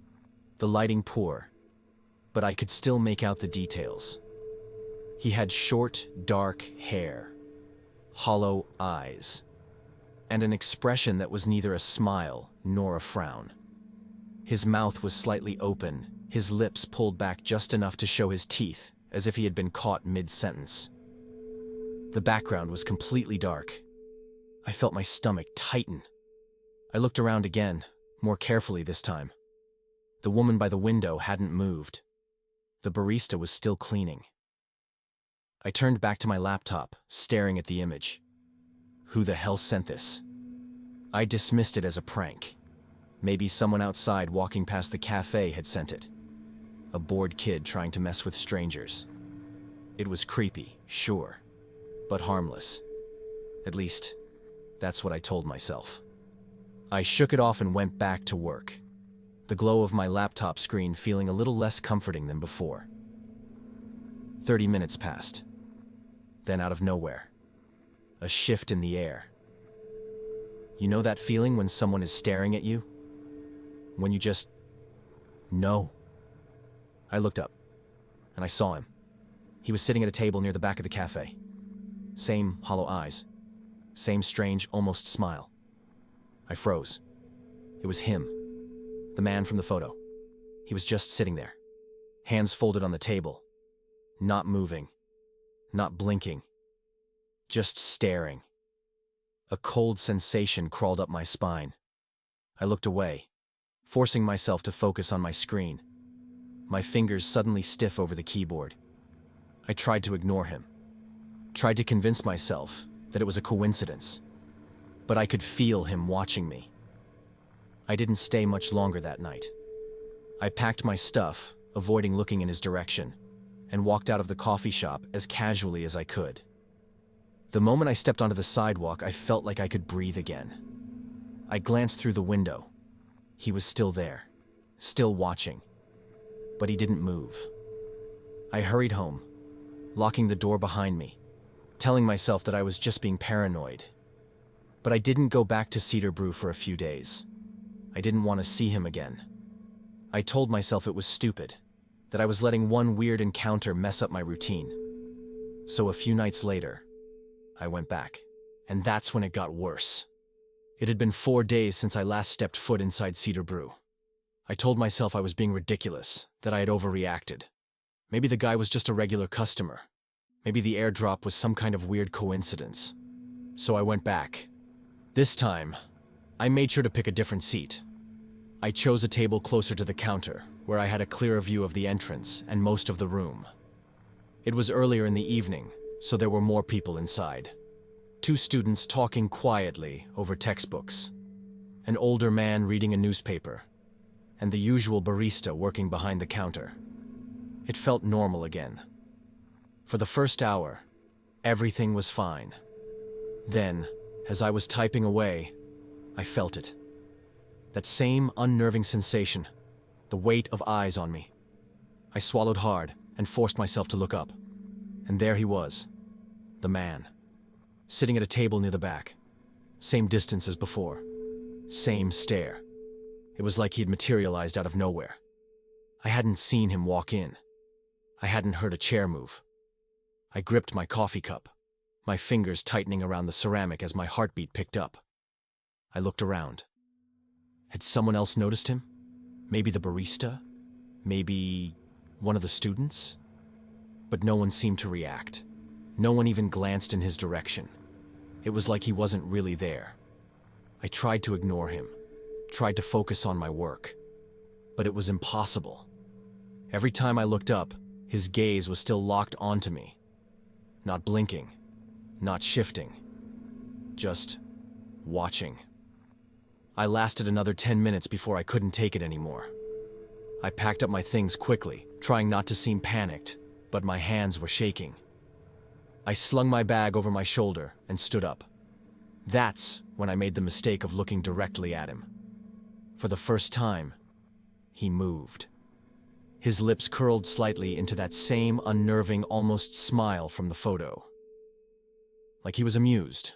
the lighting poor, but I could still make out the details. He had short, dark hair, hollow eyes, and an expression that was neither a smile nor a frown. His mouth was slightly open, his lips pulled back just enough to show his teeth, as if he had been caught mid-sentence. The background was completely dark. I felt my stomach tighten. I looked around again, more carefully this time. The woman by the window hadn't moved. The barista was still cleaning. I turned back to my laptop, staring at the image. Who the hell sent this? I dismissed it as a prank. Maybe someone outside walking past the cafe had sent it. A bored kid trying to mess with strangers. It was creepy, sure, but harmless. At least, that's what I told myself. I shook it off and went back to work, the glow of my laptop screen feeling a little less comforting than before. 30 minutes passed. Then out of nowhere, a shift in the air. You know that feeling when someone is staring at you? When you just know? I looked up. and I saw him. He was sitting at a table near the back of the cafe. Same hollow eyes. Same strange, almost smile. I froze. It was him. The man from the photo. He was just sitting there. Hands folded on the table. Not moving. Not blinking. Just staring. A cold sensation crawled up my spine. I looked away, forcing myself to focus on my screen. My fingers suddenly stiff over the keyboard. I tried to ignore him. Tried to convince myself that it was a coincidence. But I could feel him watching me. I didn't stay much longer that night. I packed my stuff, avoiding looking in his direction, and walked out of the coffee shop as casually as I could. The moment I stepped onto the sidewalk, I felt like I could breathe again. I glanced through the window. He was still there, still watching. But he didn't move. I hurried home, locking the door behind me, telling myself that I was just being paranoid. But I didn't go back to Cedar Brew for a few days. I didn't want to see him again. I told myself it was stupid, that I was letting one weird encounter mess up my routine. So a few nights later, I went back. And that's when it got worse. It had been 4 days since I last stepped foot inside Cedar Brew. I told myself I was being ridiculous, that I had overreacted. Maybe the guy was just a regular customer. Maybe the airdrop was some kind of weird coincidence. So I went back. This time, I made sure to pick a different seat. I chose a table closer to the counter, where I had a clearer view of the entrance and most of the room. It was earlier in the evening, so there were more people inside. 2 students talking quietly over textbooks. An older man reading a newspaper. And the usual barista working behind the counter. It felt normal again. For the first hour, everything was fine. Then, as I was typing away, I felt it. That same unnerving sensation, the weight of eyes on me. I swallowed hard and forced myself to look up. And there he was, the man, sitting at a table near the back. Same distance as before. Same stare. It was like he'd materialized out of nowhere. I hadn't seen him walk in. I hadn't heard a chair move. I gripped my coffee cup, my fingers tightening around the ceramic as my heartbeat picked up. I looked around. Had someone else noticed him? Maybe the barista? Maybe one of the students? But no one seemed to react. No one even glanced in his direction. It was like he wasn't really there. I tried to ignore him, tried to focus on my work. But it was impossible. Every time I looked up, his gaze was still locked onto me. Not blinking, not shifting, just watching. I lasted another 10 minutes before I couldn't take it anymore. I packed up my things quickly, trying not to seem panicked, but my hands were shaking. I slung my bag over my shoulder and stood up. That's when I made the mistake of looking directly at him. For the first time, he moved. His lips curled slightly into that same unnerving, almost smile from the photo. Like he was amused.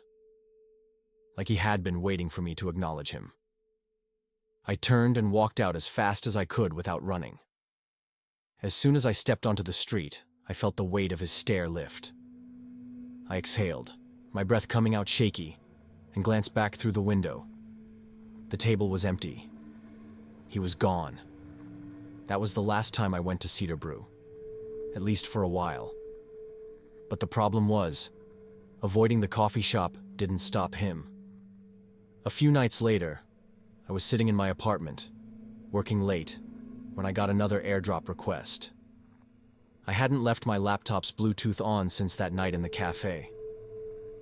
Like he had been waiting for me to acknowledge him. I turned and walked out as fast as I could without running. As soon as I stepped onto the street, I felt the weight of his stare lift. I exhaled, my breath coming out shaky, and glanced back through the window. The table was empty. He was gone. That was the last time I went to Cedar Brew, at least for a while. But the problem was, avoiding the coffee shop didn't stop him. A few nights later, I was sitting in my apartment, working late, when I got another airdrop request. I hadn't left my laptop's Bluetooth on since that night in the cafe.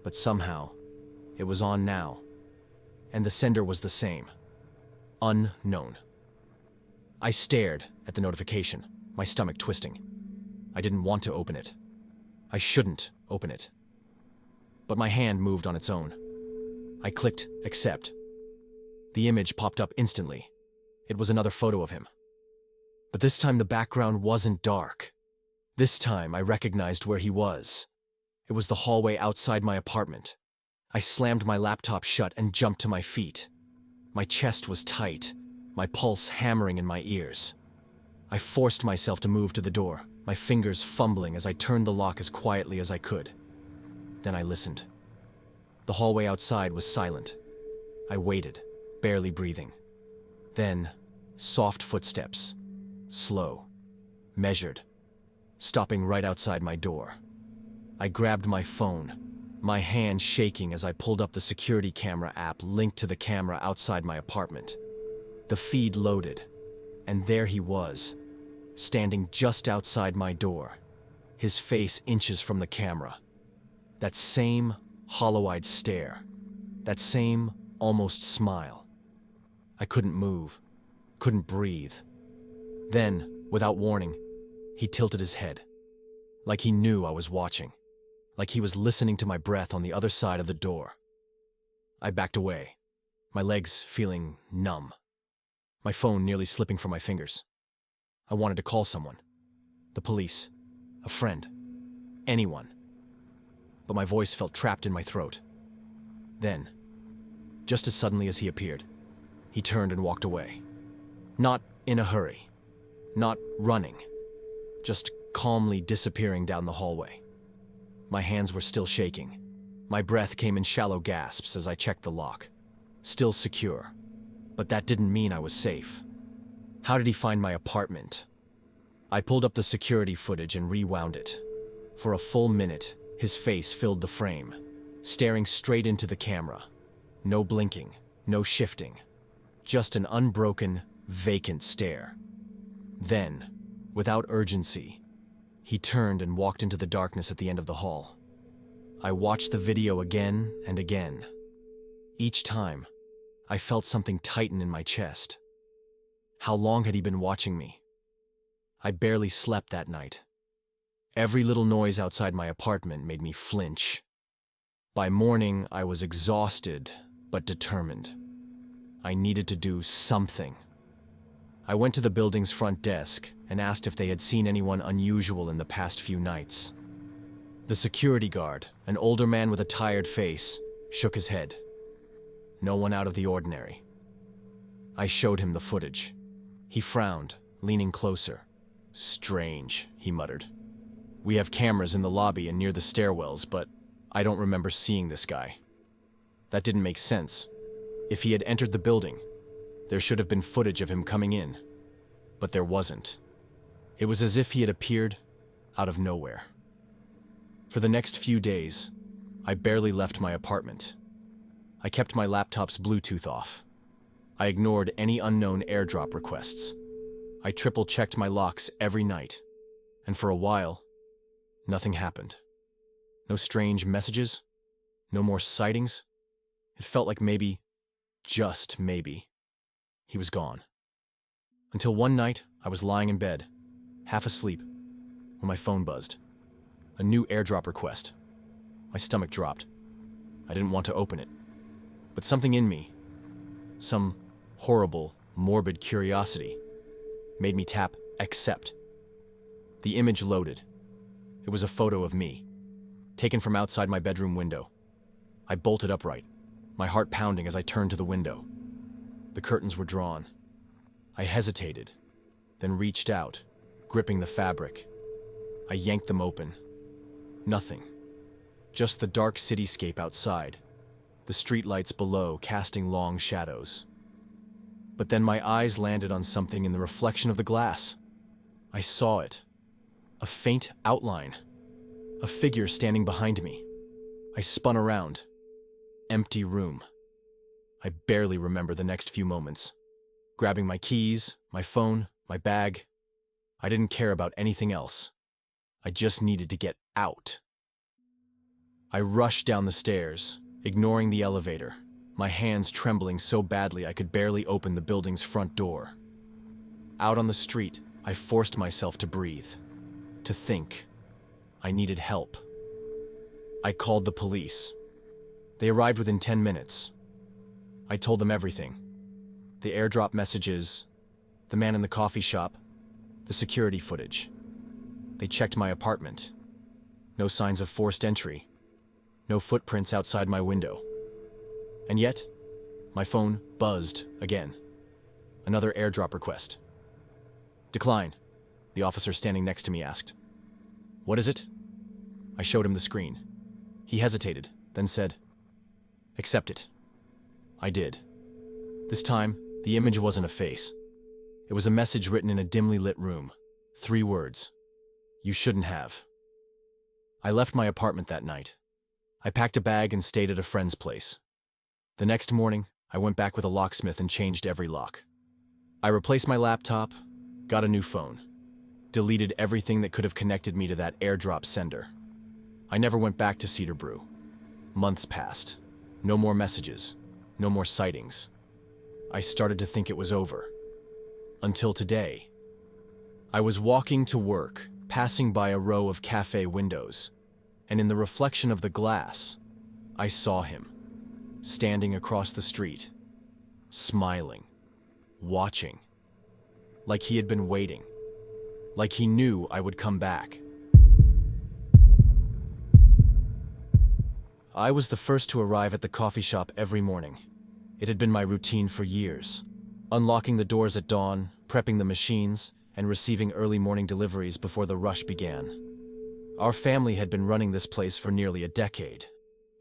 But somehow, it was on now. And the sender was the same. Unknown. I stared at the notification, my stomach twisting. I didn't want to open it. I shouldn't open it. But my hand moved on its own. I clicked accept. The image popped up instantly. It was another photo of him. But this time the background wasn't dark. This time I recognized where he was. It was the hallway outside my apartment. I slammed my laptop shut and jumped to my feet. My chest was tight, my pulse hammering in my ears. I forced myself to move to the door, my fingers fumbling as I turned the lock as quietly as I could. Then I listened. The hallway outside was silent. I waited, barely breathing. Then, soft footsteps. Slow. Measured. Stopping right outside my door. I grabbed my phone, my hand shaking as I pulled up the security camera app linked to the camera outside my apartment. The feed loaded, and there he was, standing just outside my door, his face inches from the camera. That same hollow-eyed stare, that same almost smile. I couldn't move, couldn't breathe. Then, without warning, he tilted his head, like he knew I was watching, like he was listening to my breath on the other side of the door. I backed away, my legs feeling numb, my phone nearly slipping from my fingers. I wanted to call someone, the police, a friend, anyone. But my voice felt trapped in my throat. Then, just as suddenly as he appeared, he turned and walked away. Not in a hurry, not running, just calmly disappearing down the hallway. My hands were still shaking. My breath came in shallow gasps as I checked the lock. Still secure. But that didn't mean I was safe. How did he find my apartment? I pulled up the security footage and rewound it. For a full minute, his face filled the frame, staring straight into the camera. No blinking, no shifting. Just an unbroken, vacant stare. Then, without urgency, he turned and walked into the darkness at the end of the hall. I watched the video again and again. Each time, I felt something tighten in my chest. How long had he been watching me? I barely slept that night. Every little noise outside my apartment made me flinch. By morning, I was exhausted, but determined. I needed to do something. I went to the building's front desk and asked if they had seen anyone unusual in the past few nights. The security guard, an older man with a tired face, shook his head. No one out of the ordinary. I showed him the footage. He frowned, leaning closer. Strange, he muttered. We have cameras in the lobby and near the stairwells, but I don't remember seeing this guy. That didn't make sense. If he had entered the building, there should have been footage of him coming in. But there wasn't. It was as if he had appeared out of nowhere. For the next few days, I barely left my apartment. I kept my laptop's Bluetooth off. I ignored any unknown airdrop requests. I triple-checked my locks every night. And for a while, nothing happened. No strange messages, no more sightings. It felt like maybe, just maybe, he was gone. Until one night, I was lying in bed, half asleep, when my phone buzzed. A new airdrop request. My stomach dropped. I didn't want to open it. But something in me, some horrible, morbid curiosity, made me tap accept. The image loaded. It was a photo of me, taken from outside my bedroom window. I bolted upright, my heart pounding as I turned to the window. The curtains were drawn. I hesitated, then reached out, gripping the fabric. I yanked them open. Nothing. Just the dark cityscape outside, the streetlights below casting long shadows. But then my eyes landed on something in the reflection of the glass. I saw it. A faint outline. A figure standing behind me. I spun around. Empty room. I barely remember the next few moments. Grabbing my keys, my phone, my bag. I didn't care about anything else. I just needed to get out. I rushed down the stairs, ignoring the elevator, my hands trembling so badly I could barely open the building's front door. Out on the street, I forced myself to breathe, to think. I needed help. I called the police. They arrived within 10 minutes. I told them everything. The airdrop messages, the man in the coffee shop, the security footage. They checked my apartment. No signs of forced entry. No footprints outside my window. And yet, my phone buzzed again. Another airdrop request. Decline. the officer standing next to me asked. "What is it?" I showed him the screen. He hesitated, then said, "Accept it." I did. This time, the image wasn't a face. It was a message written in a dimly lit room. 3 words. "You shouldn't have." I left my apartment that night. I packed a bag and stayed at a friend's place. The next morning, I went back with a locksmith and changed every lock. I replaced my laptop, got a new phone, deleted everything that could have connected me to that airdrop sender. I never went back to Cedar Brew. Months passed. No more messages. No more sightings. I started to think it was over. Until today. I was walking to work, passing by a row of cafe windows, and in the reflection of the glass, I saw him, standing across the street, smiling, watching, like he had been waiting, like he knew I would come back. I was the first to arrive at the coffee shop every morning. It had been my routine for years, unlocking the doors at dawn, prepping the machines, and receiving early morning deliveries before the rush began. Our family had been running this place for nearly a decade,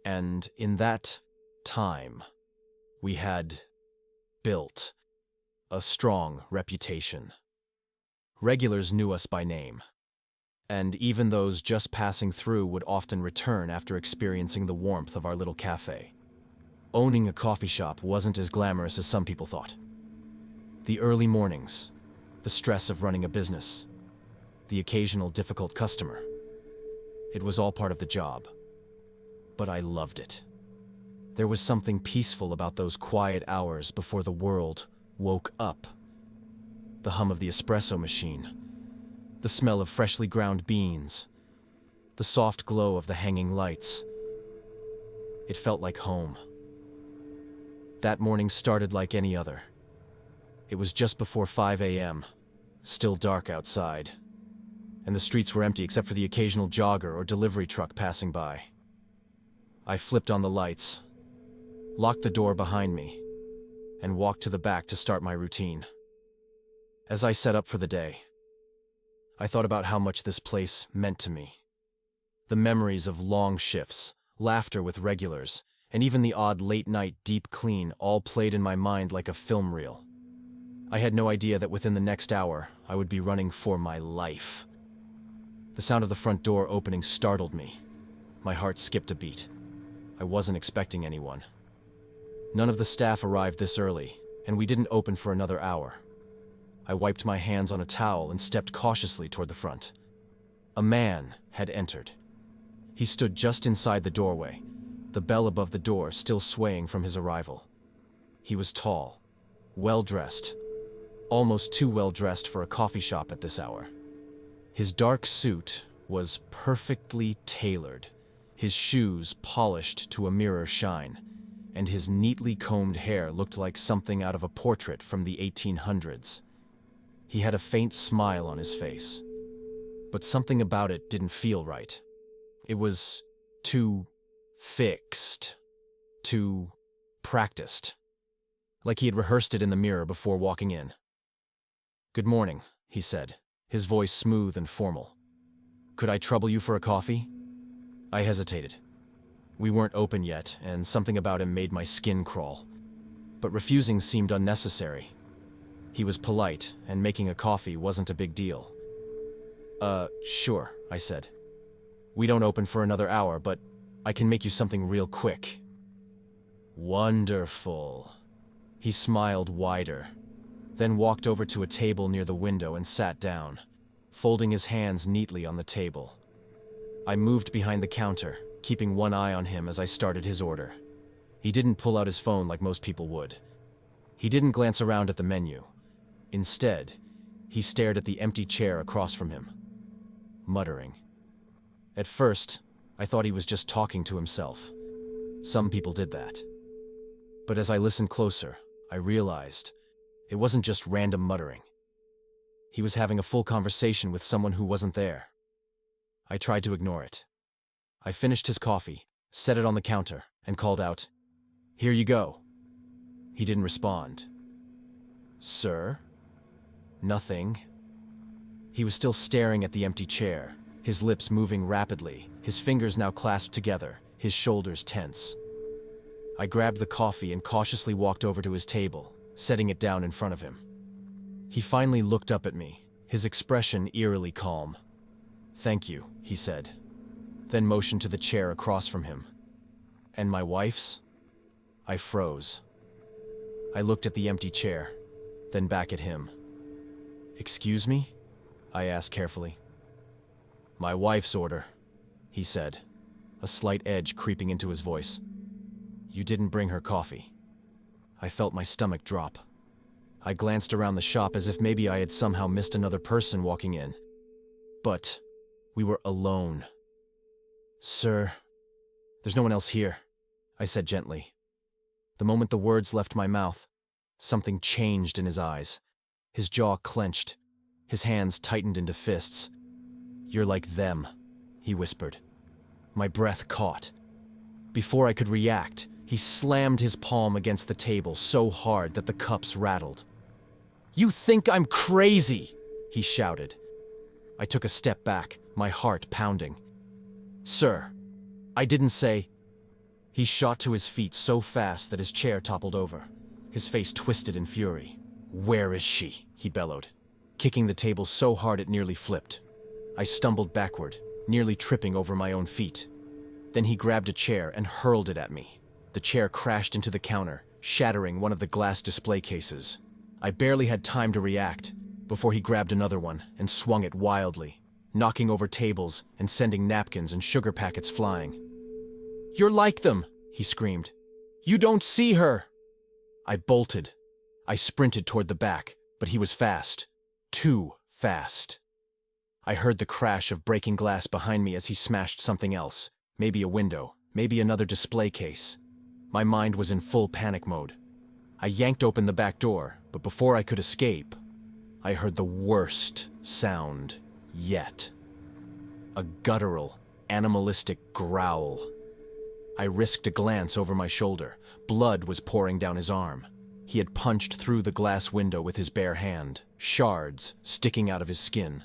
and in that time, we had built a strong reputation. Regulars knew us by name, and even those just passing through would often return after experiencing the warmth of our little cafe. Owning a coffee shop wasn't as glamorous as some people thought. The early mornings, the stress of running a business, the occasional difficult customer. It was all part of the job. But I loved it. There was something peaceful about those quiet hours before the world woke up. The hum of the espresso machine, the smell of freshly ground beans, the soft glow of the hanging lights. It felt like home. That morning started like any other. It was just before 5 a.m., still dark outside, and the streets were empty except for the occasional jogger or delivery truck passing by. I flipped on the lights, locked the door behind me, and walked to the back to start my routine. As I set up for the day, I thought about how much this place meant to me. The memories of long shifts, laughter with regulars, and even the odd late-night deep clean all played in my mind like a film reel. I had no idea that within the next hour, I would be running for my life. The sound of the front door opening startled me. My heart skipped a beat. I wasn't expecting anyone. None of the staff arrived this early, and we didn't open for another hour. I wiped my hands on a towel and stepped cautiously toward the front. A man had entered. He stood just inside the doorway, the bell above the door still swaying from his arrival. He was tall, well-dressed, almost too well-dressed for a coffee shop at this hour. His dark suit was perfectly tailored, his shoes polished to a mirror shine, and his neatly combed hair looked like something out of a portrait from the 1800s. He had a faint smile on his face, but something about it didn't feel right. It was too fixed, too practiced, like he had rehearsed it in the mirror before walking in. "Good morning," he said, his voice smooth and formal. "Could I trouble you for a coffee?" I hesitated. We weren't open yet, and something about him made my skin crawl. But refusing seemed unnecessary. He was polite, and making a coffee wasn't a big deal. Sure," I said. "We don't open for another hour, but I can make you something real quick." "Wonderful." He smiled wider, then walked over to a table near the window and sat down, folding his hands neatly on the table. I moved behind the counter, keeping one eye on him as I started his order. He didn't pull out his phone like most people would. He didn't glance around at the menu. Instead, he stared at the empty chair across from him, muttering. At first, I thought he was just talking to himself. Some people did that. But as I listened closer, I realized it wasn't just random muttering. He was having a full conversation with someone who wasn't there. I tried to ignore it. I finished his coffee, set it on the counter, and called out, "Here you go." He didn't respond. "Sir?" "Nothing." He was still staring at the empty chair, his lips moving rapidly, his fingers now clasped together, his shoulders tense. I grabbed the coffee and cautiously walked over to his table, setting it down in front of him. He finally looked up at me, his expression eerily calm. "Thank you," he said, then motioned to the chair across from him. "And my wife's?" I froze. I looked at the empty chair, then back at him. "Excuse me?" I asked carefully. "My wife's order," he said, a slight edge creeping into his voice. "You didn't bring her coffee." I felt my stomach drop. I glanced around the shop as if maybe I had somehow missed another person walking in. But we were alone. "Sir, there's no one else here," I said gently. The moment the words left my mouth, something changed in his eyes. His jaw clenched, his hands tightened into fists. "You're like them," he whispered. My breath caught. Before I could react, he slammed his palm against the table so hard that the cups rattled. "You think I'm crazy!" he shouted. I took a step back, my heart pounding. "Sir, I didn't say—" He shot to his feet so fast that his chair toppled over. His face twisted in fury. "Where is she?" he bellowed, kicking the table so hard it nearly flipped. I stumbled backward, nearly tripping over my own feet. Then he grabbed a chair and hurled it at me. The chair crashed into the counter, shattering one of the glass display cases. I barely had time to react before he grabbed another one and swung it wildly, knocking over tables and sending napkins and sugar packets flying. "You're like them!" he screamed. "You don't see her!" I bolted. I sprinted toward the back, but he was fast. Too fast. I heard the crash of breaking glass behind me as he smashed something else. Maybe a window, maybe another display case. My mind was in full panic mode. I yanked open the back door, but before I could escape, I heard the worst sound yet. A guttural, animalistic growl. I risked a glance over my shoulder. Blood was pouring down his arm. He had punched through the glass window with his bare hand, shards sticking out of his skin.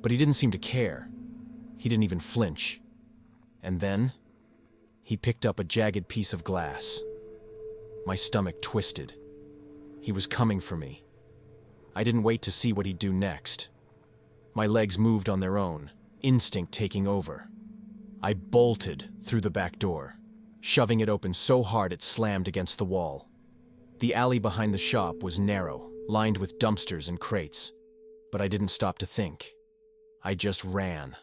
But he didn't seem to care. He didn't even flinch. And then, he picked up a jagged piece of glass. My stomach twisted. He was coming for me. I didn't wait to see what he'd do next. My legs moved on their own, instinct taking over. I bolted through the back door, shoving it open so hard it slammed against the wall. The alley behind the shop was narrow, lined with dumpsters and crates. But I didn't stop to think. I just ran.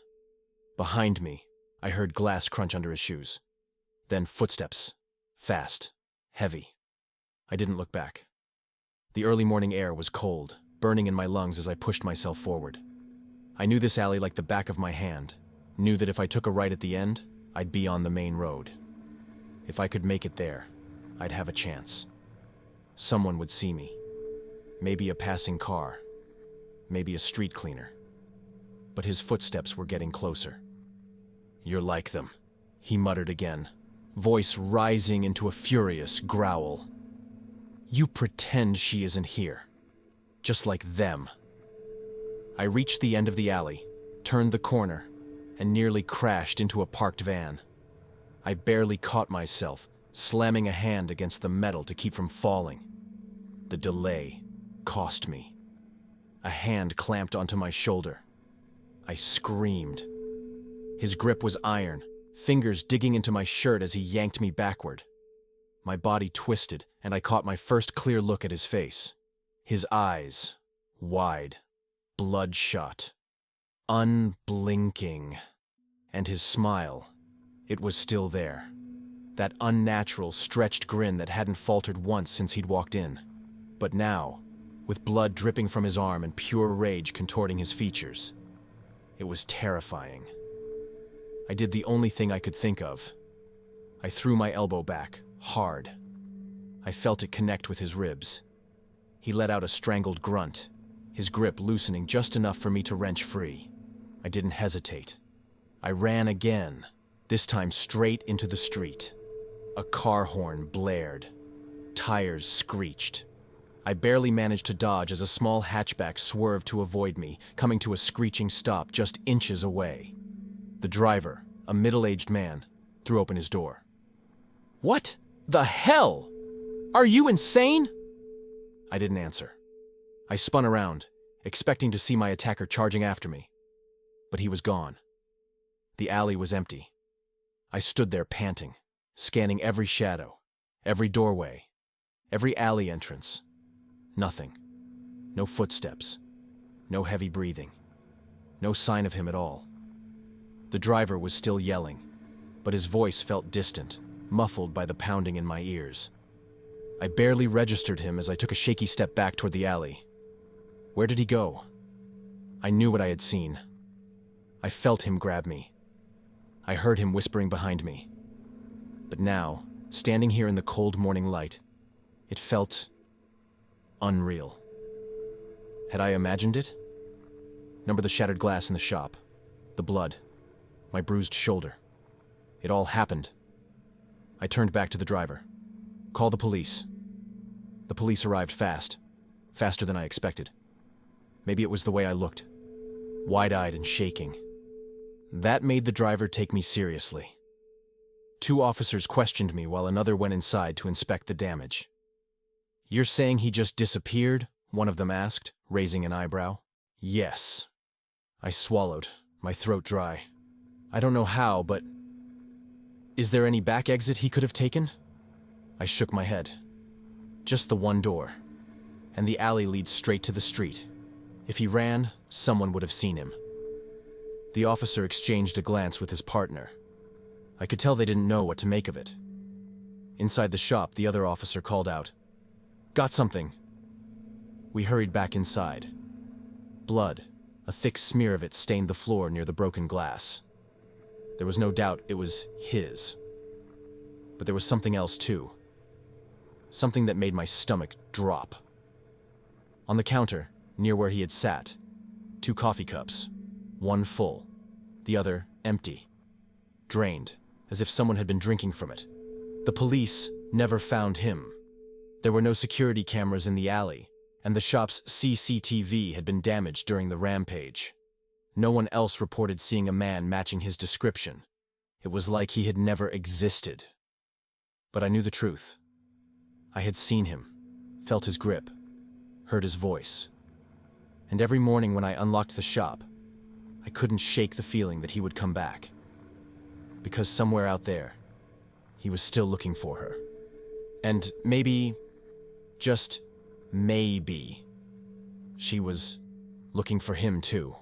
Behind me, I heard glass crunch under his shoes. Then footsteps. Fast. Heavy. I didn't look back. The early morning air was cold, burning in my lungs as I pushed myself forward. I knew this alley like the back of my hand, knew that if I took a right at the end, I'd be on the main road. If I could make it there, I'd have a chance. Someone would see me. Maybe a passing car. Maybe a street cleaner. But his footsteps were getting closer. "You're like them," he muttered again, voice rising into a furious growl. "You pretend she isn't here. Just like them." I reached the end of the alley, turned the corner, and nearly crashed into a parked van. I barely caught myself, slamming a hand against the metal to keep from falling. The delay cost me. A hand clamped onto my shoulder. I screamed. His grip was iron, fingers digging into my shirt as he yanked me backward. My body twisted, and I caught my first clear look at his face. His eyes, wide, bloodshot, unblinking. And his smile, it was still there. That unnatural, stretched grin that hadn't faltered once since he'd walked in. But now, with blood dripping from his arm and pure rage contorting his features, it was terrifying. I did the only thing I could think of. I threw my elbow back, hard. I felt it connect with his ribs. He let out a strangled grunt, his grip loosening just enough for me to wrench free. I didn't hesitate. I ran again, this time straight into the street. A car horn blared. Tires screeched. I barely managed to dodge as a small hatchback swerved to avoid me, coming to a screeching stop just inches away. The driver, a middle-aged man, threw open his door. "What the hell? Are you insane?" I didn't answer. I spun around, expecting to see my attacker charging after me. But he was gone. The alley was empty. I stood there panting, scanning every shadow, every doorway, every alley entrance. Nothing. No footsteps. No heavy breathing. No sign of him at all. The driver was still yelling, but his voice felt distant, muffled by the pounding in my ears. I barely registered him as I took a shaky step back toward the alley. Where did he go? I knew what I had seen. I felt him grab me. I heard him whispering behind me. But now, standing here in the cold morning light, it felt unreal. Had I imagined it? Remember the shattered glass in the shop, the blood, my bruised shoulder. It all happened. I turned back to the driver. "Call the police." The police arrived fast, faster than I expected. Maybe it was the way I looked, wide-eyed and shaking. That made the driver take me seriously. 2 officers questioned me while another went inside to inspect the damage. "You're saying he just disappeared?" one of them asked, raising an eyebrow. "Yes." I swallowed, my throat dry. "I don't know how, but... Is there any back exit he could have taken?" I shook my head. "Just the one door. And the alley leads straight to the street. If he ran, someone would have seen him." The officer exchanged a glance with his partner. I could tell they didn't know what to make of it. Inside the shop, the other officer called out, "Got something." We hurried back inside. Blood, a thick smear of it, stained the floor near the broken glass. There was no doubt it was his. But there was something else too. Something that made my stomach drop. On the counter, near where he had sat, 2 coffee cups, one full, the other empty, drained, as if someone had been drinking from it. The police never found him. There were no security cameras in the alley, and the shop's CCTV had been damaged during the rampage. No one else reported seeing a man matching his description. It was like he had never existed. But I knew the truth. I had seen him, felt his grip, heard his voice. And every morning when I unlocked the shop, I couldn't shake the feeling that he would come back. Because somewhere out there, he was still looking for her. And maybe, just maybe, she was looking for him too.